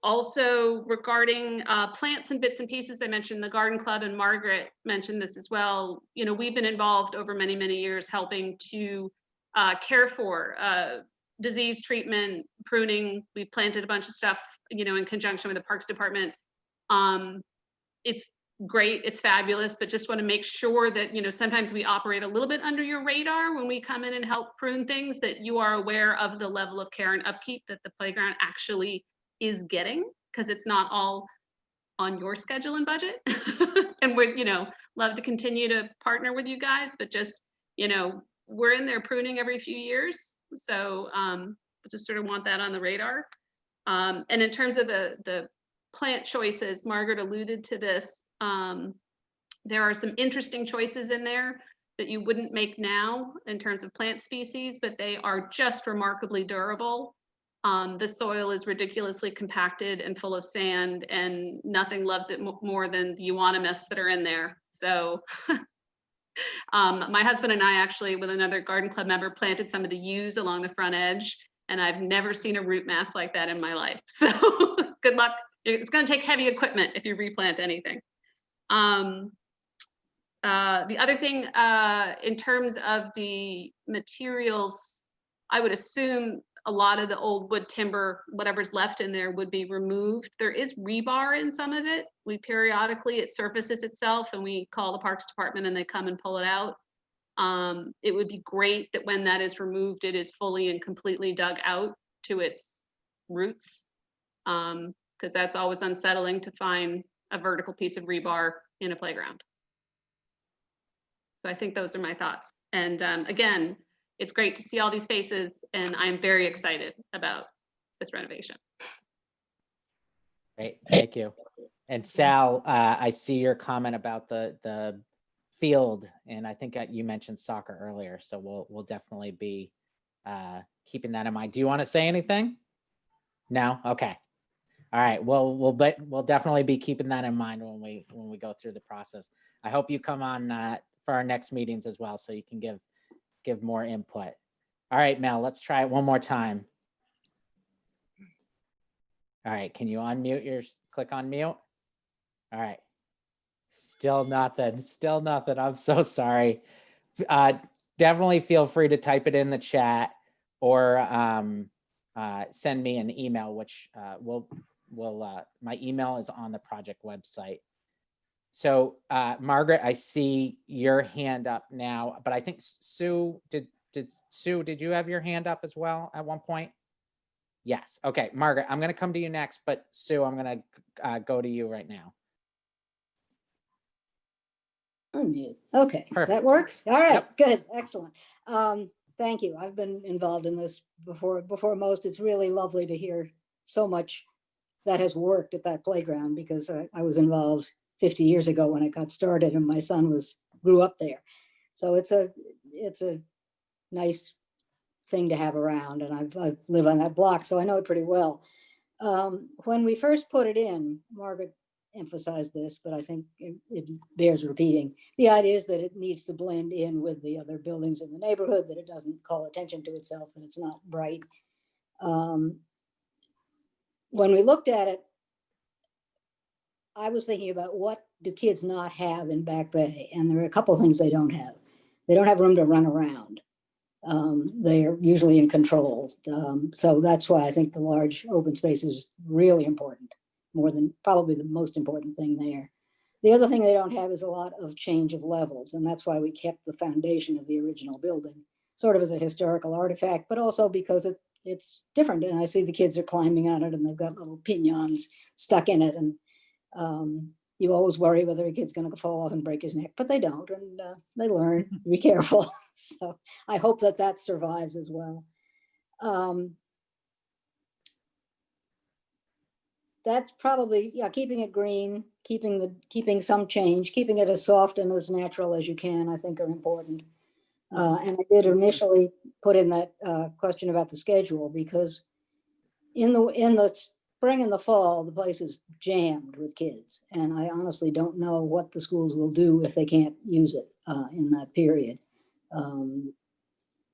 Speaker 11: Also regarding plants and bits and pieces, I mentioned the garden club, and Margaret mentioned this as well. You know, we've been involved over many, many years helping to care for disease treatment, pruning. We planted a bunch of stuff, you know, in conjunction with the Parks Department. It's great, it's fabulous, but just want to make sure that, you know, sometimes we operate a little bit under your radar when we come in and help prune things, that you are aware of the level of care and upkeep that the playground actually is getting, because it's not all on your schedule and budget. And we're, you know, love to continue to partner with you guys, but just, you know, we're in there pruning every few years. So just sort of want that on the radar. And in terms of the plant choices, Margaret alluded to this. There are some interesting choices in there that you wouldn't make now in terms of plant species, but they are just remarkably durable. The soil is ridiculously compacted and full of sand, and nothing loves it more than the euonymus that are in there. So my husband and I actually, with another garden club member, planted some of the yews along the front edge, and I've never seen a root mass like that in my life. So good luck. It's going to take heavy equipment if you replant anything. The other thing, in terms of the materials, I would assume a lot of the old wood timber, whatever's left in there, would be removed. There is rebar in some of it. It surfaces itself, and we call the Parks Department and they come and pull it out. It would be great that when that is removed, it is fully and completely dug out to its roots, because that's always unsettling to find a vertical piece of rebar in a playground. So I think those are my thoughts. And again, it's great to see all these faces, and I'm very excited about this renovation.
Speaker 1: Great, thank you. And Sal, I see your comment about the field, and I think you mentioned soccer earlier, so we'll definitely be keeping that in mind. Do you want to say anything? No? Okay. All right. Well, we'll definitely be keeping that in mind when we go through the process. I hope you come on for our next meetings as well, so you can give more input. All right, Mel, let's try it one more time. All right, can you unmute click on mute? All right. Still nothing. I'm so sorry. Definitely feel free to type it in the chat, or send me an email, which my email is on the project website. So Margaret, I see your hand up now, but I think Sue, did you have your hand up as well at one point? Yes. Okay, Margaret, I'm going to come to you next, but Sue, I'm going to go to you right now.
Speaker 12: Unmute. Okay,
Speaker 1: Perfect.
Speaker 12: That works. All right,
Speaker 1: Yep.
Speaker 12: Good, excellent. Thank you. I've been involved in this before most. It's really lovely to hear so much that has worked at that playground, because I was involved 50 years ago when it got started, and my son grew up there. So it's a nice thing to have around, and I live on that block, so I know it pretty well. When we first put it in, Margaret emphasized this, but I think it bears repeating. The idea is that it needs to blend in with the other buildings in the neighborhood, that it doesn't call attention to itself, that it's not bright. When we looked at it, I was thinking about what do kids not have in Back Bay, and there are a couple of things they don't have. They don't have room to run around. They are usually in control. So that's why I think the large open space is really important, more than probably the most important thing there. The other thing they don't have is a lot of change of levels, and that's why we kept the foundation of the original building, sort of as a historical artifact, but also because it's different. And I see the kids are climbing on it and they've got little pignons stuck in it. And you always worry whether a kid's going to fall off and break his neck, but they don't, and they learn to be careful. So I hope that that survives as well. That's probably, yeah, keeping it green, keeping some change, keeping it as soft and as natural as you can, I think are important. And I did initially put in that question about the schedule, because in the spring and the fall, the place is jammed with kids. And I honestly don't know what the schools will do if they can't use it in that period.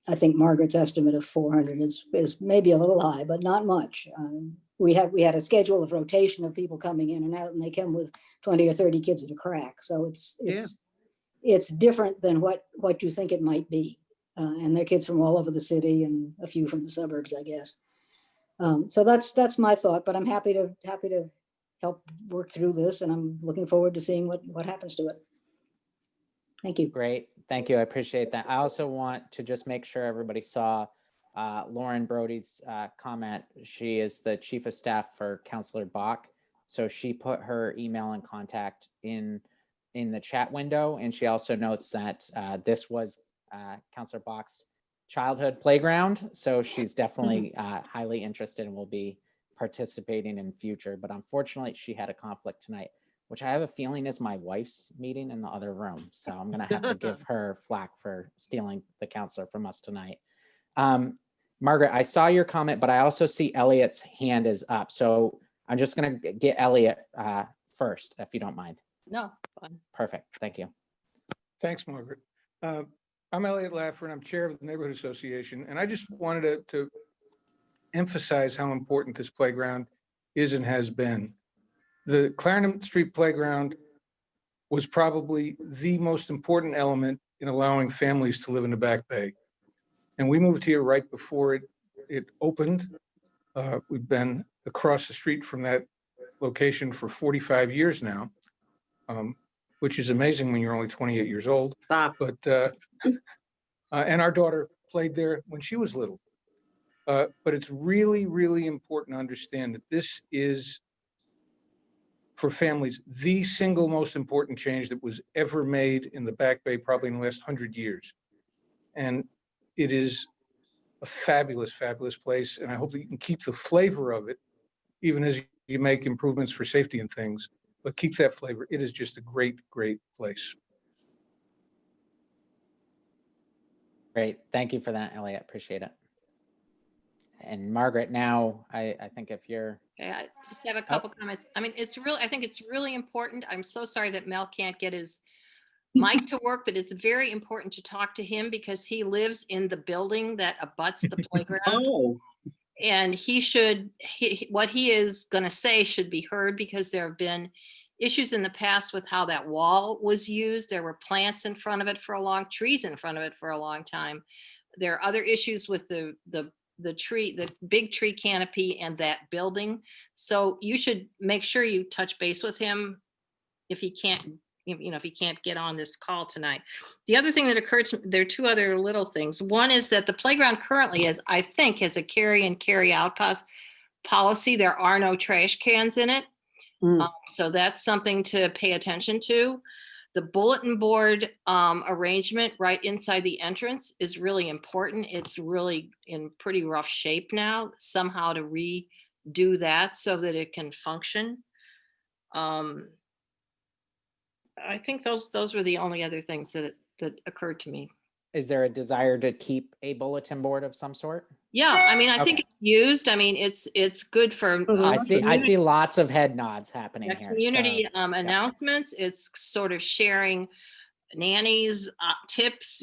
Speaker 12: I think Margaret's estimate of 400 is maybe a little high, but not much. We had a schedule of rotation of people coming in and out, and they come with 20 or 30 kids at a crack. So it's different than what you think it might be. And they're kids from all over the city and a few from the suburbs, I guess. So that's my thought, but I'm happy to help work through this, and I'm looking forward to seeing what happens to it. Thank you.
Speaker 1: Great. Thank you. I appreciate that. I also want to just make sure everybody saw Lauren Brody's comment. She is the chief of staff for Counselor Bach. So she put her email and contact in the chat window. And she also notes that this was Counselor Bach's childhood playground. So she's definitely highly interested and will be participating in future. But unfortunately, she had a conflict tonight, which I have a feeling is my wife's meeting in the other room. So I'm going to have to give her flack for stealing the counselor from us tonight. Margaret, I saw your comment, but I also see Elliot's hand is up. So I'm just going to get Elliot first, if you don't mind.
Speaker 8: No, fine.
Speaker 1: Perfect. Thank you.
Speaker 13: Thanks, Margaret. I'm Elliot Laffer, and I'm chair of the Neighborhood Association. And I just wanted to emphasize how important this playground is and has been. The Clarendon Street Playground was probably the most important element in allowing families to live in the Back Bay. And we moved here right before it opened. We've been across the street from that location for 45 years now, which is amazing when you're only 28 years old.
Speaker 8: Stop.
Speaker 13: But and our daughter played there when she was little. But it's really, really important to understand that this is, for families, the single most important change that was ever made in the Back Bay, probably in the last 100 years. And it is a fabulous, fabulous place. And I hope that you can keep the flavor of it, even as you make improvements for safety and things, but keep that flavor. It is just a great, great place.
Speaker 1: Great. Thank you for that, Elliot. Appreciate it. And Margaret, now I think if you're.
Speaker 8: Okay, I just have a couple comments. I mean, I think it's really important. I'm so sorry that Mel can't get his mic to work, but it's very important to talk to him because he lives in the building that abuts the playground.
Speaker 14: Oh.
Speaker 8: And what he is going to say should be heard, because there have been issues in the past with how that wall was used. There were plants in front of it for trees in front of it for a long time. There are other issues with the big tree canopy and that building. So you should make sure you touch base with him if he can't, if he can't get on this call tonight. The other thing that occurred to me, there are two other little things. One is that the playground currently has a carry and carry out policy. There are no trash cans in it. So that's something to pay attention to. The bulletin board arrangement right inside the entrance is really important. It's really in pretty rough shape now. Somehow to redo that so that it can function. I think those were the only other things that occurred to me.
Speaker 1: Is there a desire to keep a bulletin board of some sort?
Speaker 8: Yeah, I mean, I think it's used. I mean, it's good for.
Speaker 1: I see lots of head nods happening here.
Speaker 8: Community announcements. It's sort of sharing nannies, tips,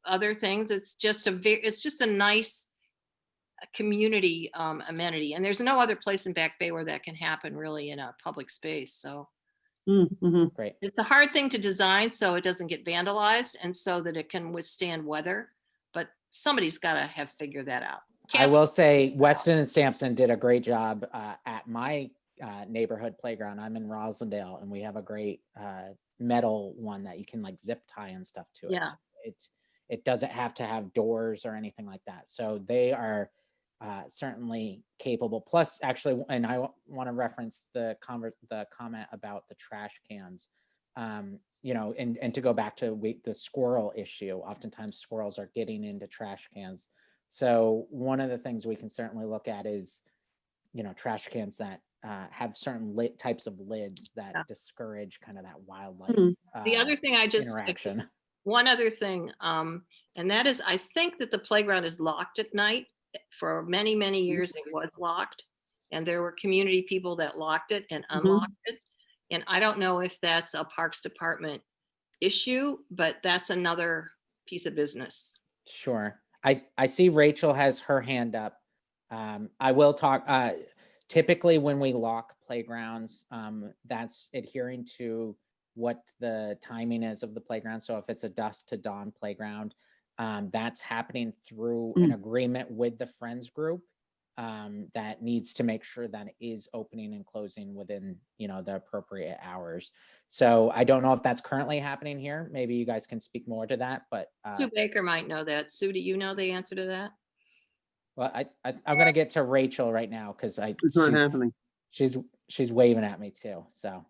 Speaker 8: other things. It's just a nice community amenity, and there's no other place in Back Bay where that can happen really in a public space. So.
Speaker 1: Great.
Speaker 8: It's a hard thing to design so it doesn't get vandalized and so that it can withstand weather, but somebody's got to have figured that out.
Speaker 1: I will say Weston and Sampson did a great job at my neighborhood playground. I'm in Rosendale, and we have a great metal one that you can like zip tie and stuff to it.
Speaker 8: Yeah.
Speaker 1: So it doesn't have to have doors or anything like that. So they are certainly capable. Plus, actually, and I want to reference the comment about the trash cans. You know, and to go back to the squirrel issue, oftentimes squirrels are getting into trash cans. So one of the things we can certainly look at is, you know, trash cans that have certain types of lids that discourage kind of that wildlife
Speaker 8: The other thing I just
Speaker 1: interaction.
Speaker 8: One other thing, and that is, I think that the playground is locked at night. For many, many years, it was locked, and there were community people that locked it and unlocked it. And I don't know if that's a Parks Department issue, but that's another piece of business.
Speaker 1: Sure. I see Rachel has her hand up. I will talk. Typically, when we lock playgrounds, that's adhering to what the timing is of the playground. So if it's a dusk to dawn playground, that's happening through an agreement with the Friends group that needs to make sure that it is opening and closing within, you know, the appropriate hours. So I don't know if that's currently happening here. Maybe you guys can speak more to that, but
Speaker 8: Sue Baker might know that. Sue, do you know the answer to that?
Speaker 1: well, I'm gonna get to Rachel right now because
Speaker 14: It's not happening.
Speaker 1: she's waving at me too. So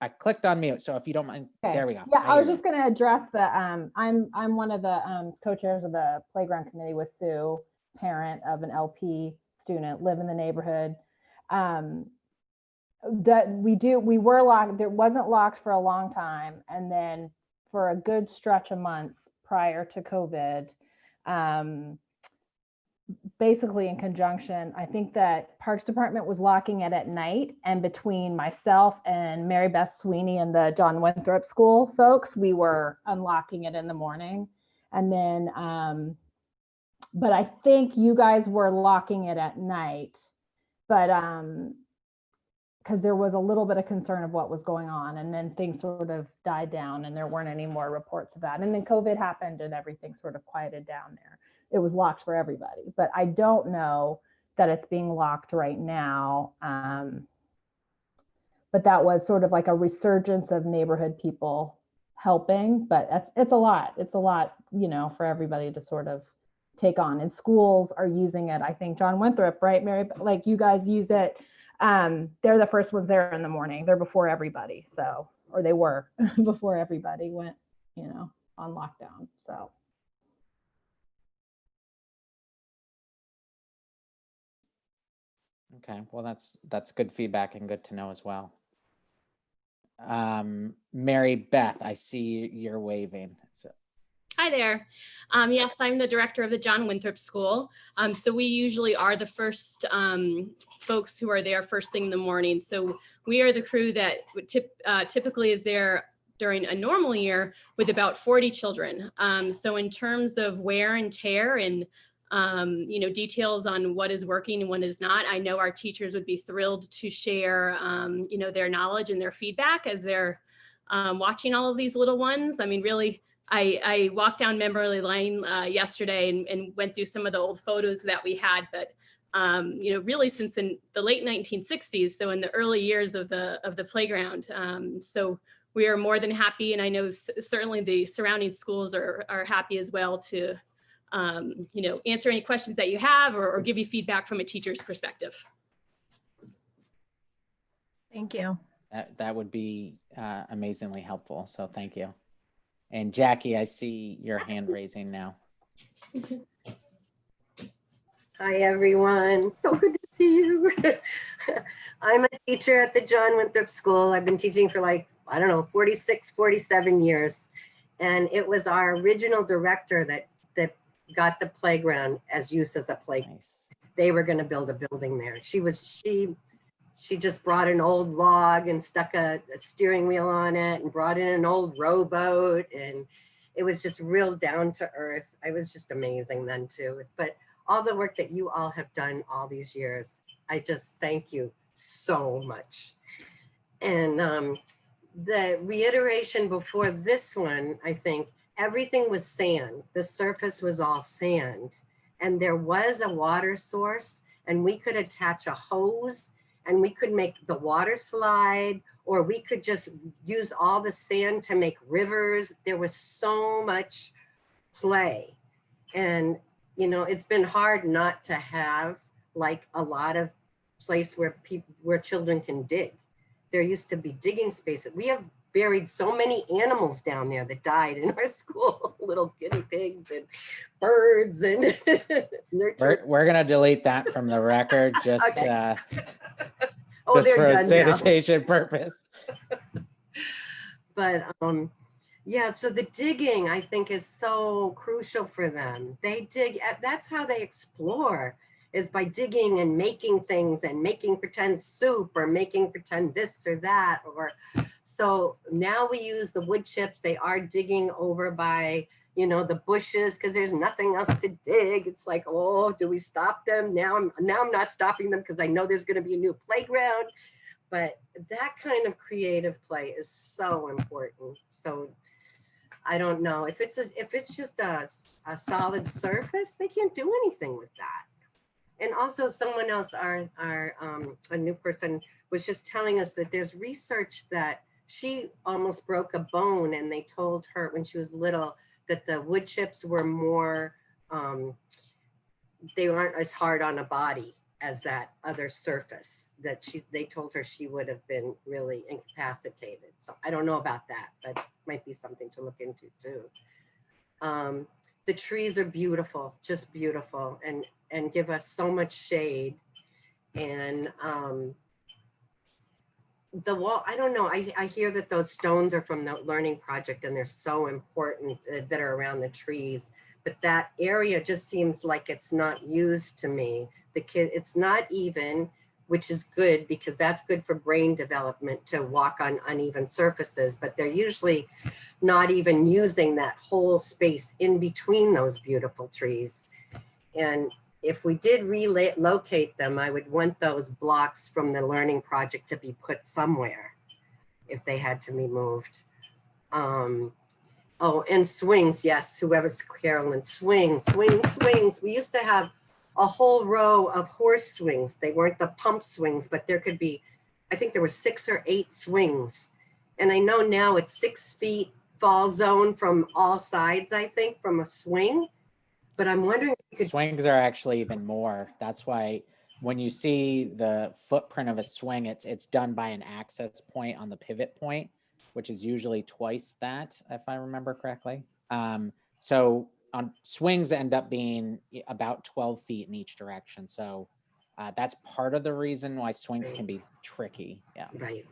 Speaker 1: I clicked on mute. So if you don't mind,
Speaker 15: Okay.
Speaker 1: there we go.
Speaker 15: Yeah, I was just going to address the, I'm one of the co-chairs of the playground committee with Sue, parent of an LP student, live in the neighborhood. That we were locked, it wasn't locked for a long time. And then for a good stretch of months prior to COVID, basically in conjunction, I think that Parks Department was locking it at night, and between myself and Mary Beth Sweeney and the John Winthrop School folks, we were unlocking it in the morning. And then, but I think you guys were locking it at night, but because there was a little bit of concern of what was going on, and then things sort of died down and there weren't any more reports of that. And then COVID happened and everything sort of quieted down there. It was locked for everybody, but I don't know that it's being locked right now. But that was sort of like a resurgence of neighborhood people helping, but it's a lot, you know, for everybody to sort of take on. And schools are using it. I think John Winthrop, right, Mary, like you guys use it. They're the first ones there in the morning. They're before everybody. So, or they were before everybody went, you know, on lockdown. So.
Speaker 1: Okay, well, that's good feedback and good to know as well. Mary Beth, I see you're waving. So.
Speaker 16: Hi there. Yes, I'm the director of the John Winthrop School. So we usually are the first folks who are there first thing in the morning. So we are the crew that typically is there during a normal year with about 40 children. So in terms of wear and tear and you know, details on what is working and what is not, I know our teachers would be thrilled to share you know, their knowledge and their feedback as they're watching all of these little ones. I mean, really, I walked down memory lane yesterday and went through some of the old photos that we had, but you know, really since the late 1960s, so in the early years of the playground. So we are more than happy, and I know certainly the surrounding schools are happy as well to you know, answer any questions that you have or give you feedback from a teacher's perspective.
Speaker 2: Thank you.
Speaker 1: That would be amazingly helpful. So thank you. And Jackie, I see your hand raising now.
Speaker 17: Hi, everyone. So good to see you. I'm a teacher at the John Winthrop School. I've been teaching for like, I don't know, 46, 47 years. And it was our original director that got the playground as use as a playground.
Speaker 1: Nice.
Speaker 17: They were going to build a building there. She just brought an old log and stuck a steering wheel on it and brought in an old rowboat, and it was just real down to earth. It was just amazing then too. But all the work that you all have done all these years, I just thank you so much. And the reiteration before this one, I think everything was sand. The surface was all sand, and there was a water source, and we could attach a hose and we could make the water slide, or we could just use all the sand to make rivers. There was so much play. And, you know, it's been hard not to have like a lot of place where where children can dig. There used to be digging spaces. We have buried so many animals down there that died in our school, little guinea pigs and birds and
Speaker 1: We're gonna delete that from the record, just
Speaker 17: Okay. Oh,
Speaker 1: just
Speaker 17: they're
Speaker 1: for a
Speaker 17: done now.
Speaker 1: sanitation purpose.
Speaker 17: But yeah, so the digging I think is so crucial for them. They dig, that's how they explore, is by digging and making things and making pretend soup or making pretend this or that. Or so now we use the wood chips. They are digging over by, you know, the bushes because there's nothing else to dig. It's like, oh, do we stop them? Now I'm not stopping them because I know there's going to be a new playground. But that kind of creative play is so important. So I don't know if it's just a solid surface, they can't do anything with that. And also someone else, a new person was just telling us that there's research that she almost broke a bone, and they told her when she was little that the wood chips were more, they aren't as hard on a body as that other surface, that they told her she would have been really incapacitated. So I don't know about that, but might be something to look into too. The trees are beautiful, just beautiful, and give us so much shade. And the wall, I don't know, I hear that those stones are from the learning project and they're so important that are around the trees, but that area just seems like it's not used to me. It's not even, which is good because that's good for brain development to walk on uneven surfaces, but they're usually not even using that whole space in between those beautiful trees. And if we did relocate them, I would want those blocks from the learning project to be put somewhere if they had to be moved. Oh, and swings, yes, whoever's Carolyn, swings. We used to have a whole row of horse swings. They weren't the pump swings, but there could be, I think there were 6 or 8 swings. And I know now it's 6 feet fall zone from all sides, I think, from a swing. But I'm wondering if you could...
Speaker 1: Swings are actually even more. That's why when you see the footprint of a swing, it's done by an access point on the pivot point, which is usually twice that, if I remember correctly. So on swings end up being about 12 feet in each direction. So that's part of the reason why swings can be tricky. Yeah.
Speaker 17: Right.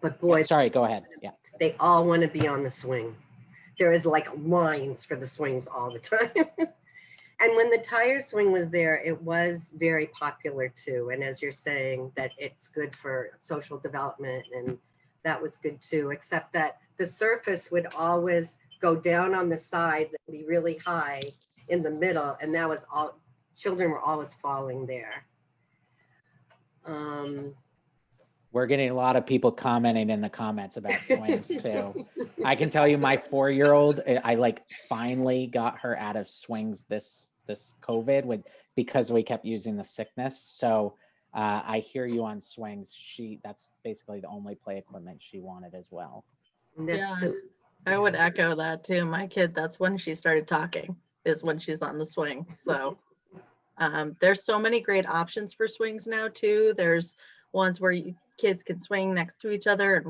Speaker 17: But boy,
Speaker 1: sorry, go ahead. Yeah.
Speaker 17: They all want to be on the swing. There is like lines for the swings all the time. And when the tire swing was there, it was very popular too. And as you're saying, that it's good for social development, and that was good too, except that the surface would always go down on the sides and be really high in the middle. And that was all, children were always falling there.
Speaker 1: We're getting a lot of people commenting in the comments about swings too. I can tell you my 4-year-old, I like finally got her out of swings this COVID because we kept using the sickness. So I hear you on swings. That's basically the only play equipment she wanted as well.
Speaker 2: Yeah, I would echo that too. My kid, that's when she started talking, is when she's on the swing. So there's so many great options for swings now too. There's ones where kids can swing next to each other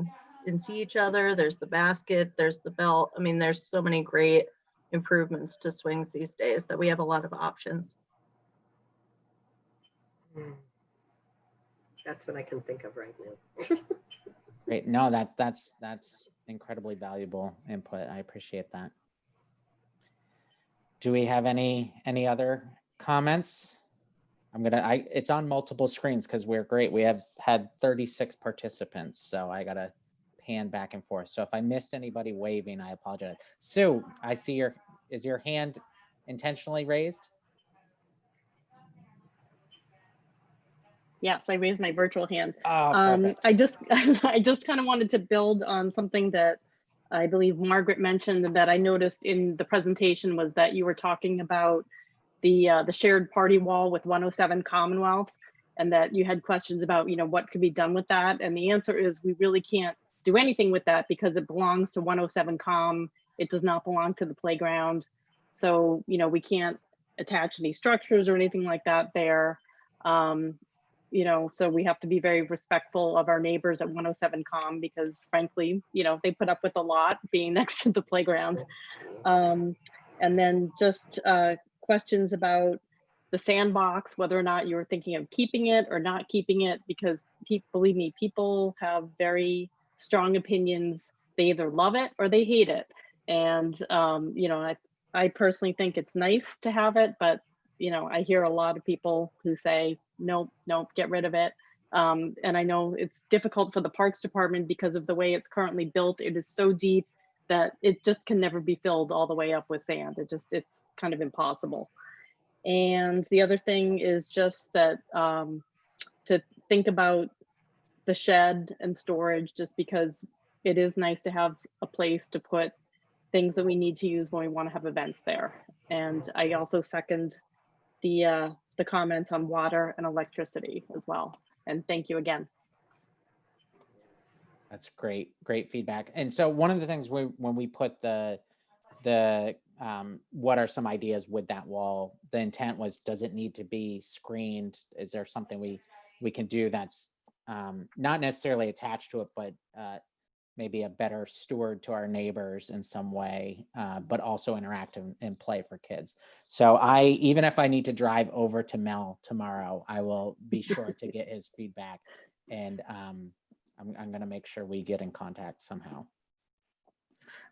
Speaker 2: and see each other. There's the basket, there's the belt. I mean, there's so many great improvements to swings these days that we have a lot of options.
Speaker 17: That's what I can think of right now.
Speaker 1: Great. No, that's incredibly valuable input. I appreciate that. Do we have any other comments? It's on multiple screens because we're great. We have had 36 participants, so I gotta pan back and forth. So if I missed anybody waving, I apologize. Sue, I see is your hand intentionally raised?
Speaker 6: Yes, I raised my virtual hand.
Speaker 1: Oh, perfect.
Speaker 6: I just kind of wanted to build on something that I believe Margaret mentioned that I noticed in the presentation, was that you were talking about the shared party wall with 107 Commonwealth. and that you had questions about, what could be done with that. And the answer is we really can't do anything with that because it belongs to 107 COM. It does not belong to the playground. So, we can't attach any structures or anything like that there. So we have to be very respectful of our neighbors at 107 COM because frankly, they put up with a lot being next to the playground. And then just questions about the sandbox, whether or not you were thinking of keeping it or not keeping it, because believe me, people have very strong opinions. They either love it or they hate it. And, I personally think it's nice to have it, but, I hear a lot of people who say, nope, get rid of it. And I know it's difficult for the Parks Department because of the way it's currently built. It is so deep that it just can never be filled all the way up with sand. It's kind of impossible. And the other thing is just that to think about the shed and storage, just because it is nice to have a place to put things that we need to use when we want to have events there. And I also second the comments on water and electricity as well. And thank you again.
Speaker 1: That's great feedback. And so one of the things when we put the what are some ideas with that wall, the intent was, does it need to be screened? Is there something we can do that's not necessarily attached to it, but maybe a better steward to our neighbors in some way, but also interactive and play for kids. So even if I need to drive over to Mel tomorrow, I will be sure to get his feedback, and I'm going to make sure we get in contact somehow.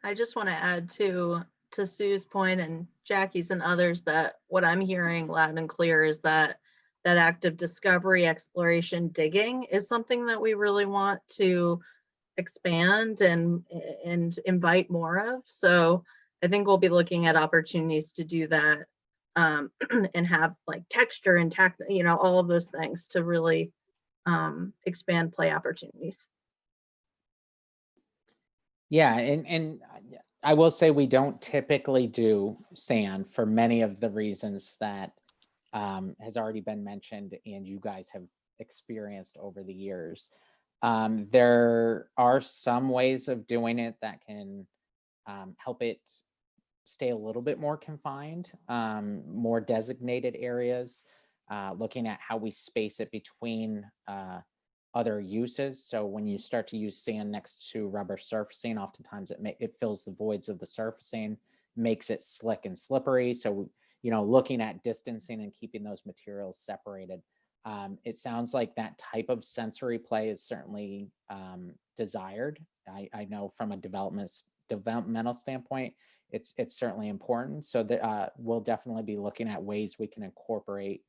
Speaker 2: I just want to add to Sue's point and Jackie's and others that what I'm hearing loud and clear is that active discovery, exploration, digging is something that we really want to expand and invite more of. So I think we'll be looking at opportunities to do that and have like texture and all of those things to really expand play opportunities.
Speaker 1: Yeah, and I will say we don't typically do sand for many of the reasons that has already been mentioned and you guys have experienced over the years. There are some ways of doing it that can help it stay a little bit more confined, more designated areas, looking at how we space it between other uses. So when you start to use sand next to rubber surfacing, oftentimes it fills the voids of the surfacing, makes it slick and slippery. So, looking at distancing and keeping those materials separated. It sounds like that type of sensory play is certainly desired. I know from a developmental standpoint, it's certainly important. So that we'll definitely be looking at ways we can incorporate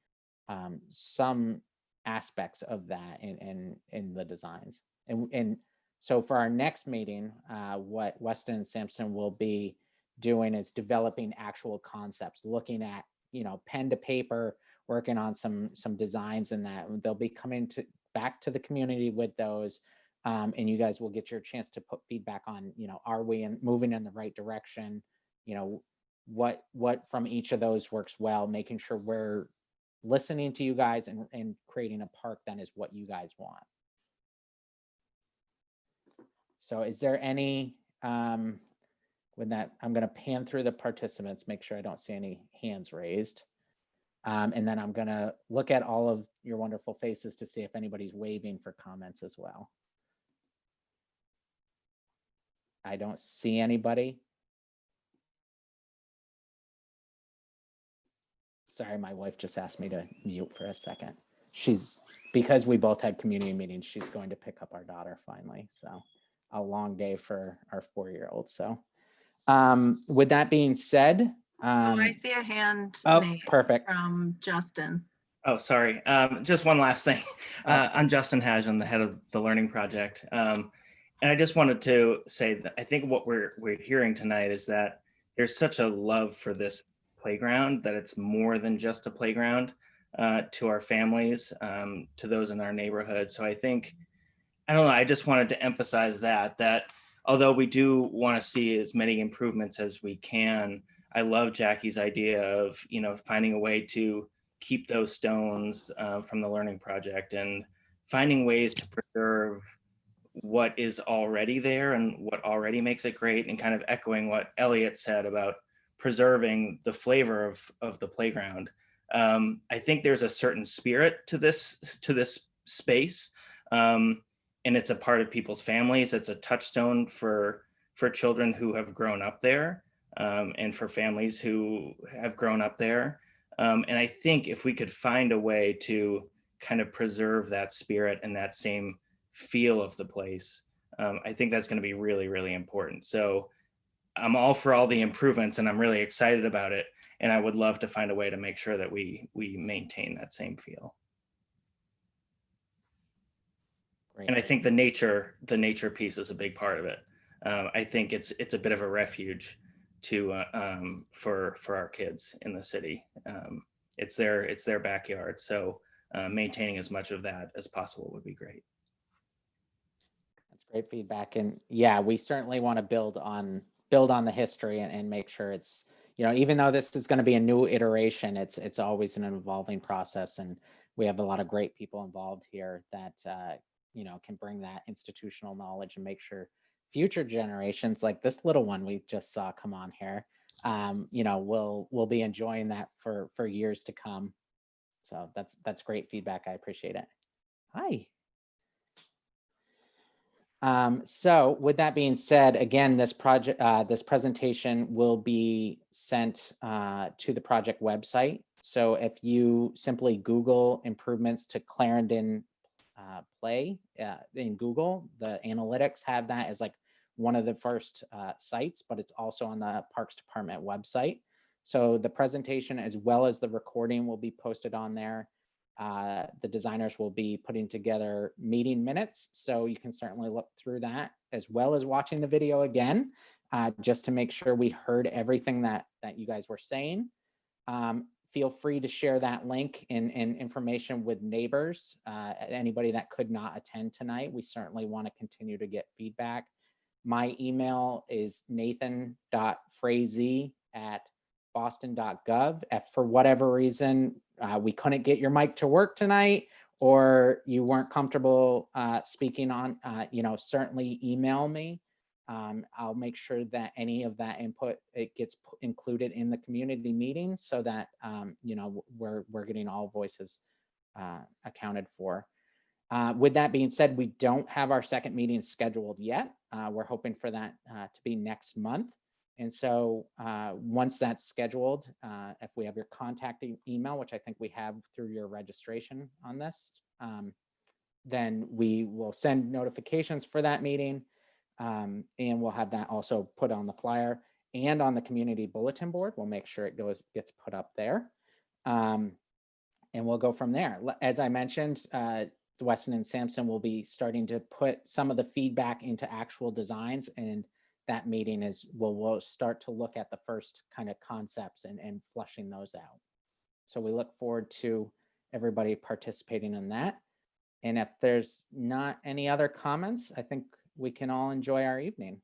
Speaker 1: some aspects of that in the designs. And so for our next meeting, what Weston and Sampson will be doing is developing actual concepts, looking at, pen to paper, working on some designs, and that they'll be coming back to the community with those, and you guys will get your chance to put feedback on, are we moving in the right direction? What from each of those works well, making sure we're listening to you guys and creating a park that is what you guys want. So is there any, with that, I'm going to pan through the participants, make sure I don't see any hands raised. And then I'm going to look at all of your wonderful faces to see if anybody's waving for comments as well. I don't see anybody. Sorry, my wife just asked me to mute for a second. Because we both had community meetings, she's going to pick up our daughter finally. So a long day for our 4-year-old. So with that being said,
Speaker 2: I see a hand
Speaker 1: perfect
Speaker 2: from Justin.
Speaker 14: Oh, sorry. Just one last thing. I'm Justin Hage. I'm the head of the Learning Project. And I just wanted to say that I think what we're hearing tonight is that there's such a love for this playground that it's more than just a playground to our families, to those in our neighborhood. So I think, I don't know, I just wanted to emphasize that although we do want to see as many improvements as we can, I love Jackie's idea of, finding a way to keep those stones from the learning project, and finding ways to preserve what is already there and what already makes it great, and kind of echoing what Elliot said about preserving the flavor of the playground. I think there's a certain spirit to this space, and it's a part of people's families. It's a touchstone for children who have grown up there, and for families who have grown up there. And I think if we could find a way to kind of preserve that spirit and that same feel of the place, I think that's going to be really, really important. So I'm all for all the improvements, and I'm really excited about it. And I would love to find a way to make sure that we maintain that same feel.
Speaker 1: Great.
Speaker 14: And I think the nature piece is a big part of it. I think it's a bit of a refuge for our kids in the city. It's their backyard. So maintaining as much of that as possible would be great.
Speaker 1: That's great feedback. And yeah, we certainly want to build on the history and make sure it's, even though this is going to be a new iteration, it's always an evolving process. And we have a lot of great people involved here that, can bring that institutional knowledge and make sure future generations, like this little one we just saw come on here, will be enjoying that for years to come. So that's great feedback. I appreciate it. Hi. So with that being said, again, this presentation will be sent to the project website. So if you simply Google improvements to Clarendon Play in Google, the analytics have that as like one of the first sites, but it's also on the Parks Department website. So the presentation as well as the recording will be posted on there. The designers will be putting together meeting minutes, so you can certainly look through that as well as watching the video again, just to make sure we heard everything that you guys were saying. Feel free to share that link and information with neighbors, anybody that could not attend tonight. We certainly want to continue to get feedback. My email is nathan.frazee@boston.gov. If for whatever reason we couldn't get your mic to work tonight, or you weren't comfortable speaking on, certainly email me. I'll make sure that any of that input, it gets included in the community meeting so that, we're getting all voices accounted for. With that being said, we don't have our second meeting scheduled yet. We're hoping for that to be next month. And so once that's scheduled, if we have your contact email, which I think we have through your registration on this, then we will send notifications for that meeting. And we'll have that also put on the flyer and on the community bulletin board. We'll make sure it gets put up there. And we'll go from there. As I mentioned, Weston and Sampson will be starting to put some of the feedback into actual designs, and that meeting is we'll start to look at the first kind of concepts and flushing those out. So we look forward to everybody participating in that. And if there's not any other comments, I think we can all enjoy our evening.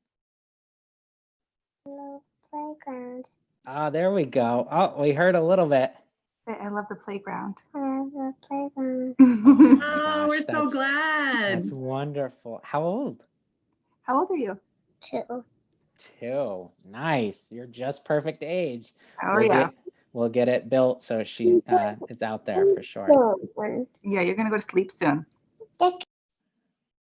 Speaker 18: Hello, playground.
Speaker 1: There we go. Oh, we heard a little bit.
Speaker 19: I love the playground.
Speaker 18: I love the playground.
Speaker 19: Oh,
Speaker 1: we're
Speaker 19: so glad.
Speaker 1: That's wonderful. How old?
Speaker 19: How old are you?
Speaker 18: 2.
Speaker 1: 2. Nice. You're just perfect age.
Speaker 19: Oh, yeah.
Speaker 1: We'll get it built so she is out there for sure.
Speaker 19: Yeah, you're going to go to sleep soon.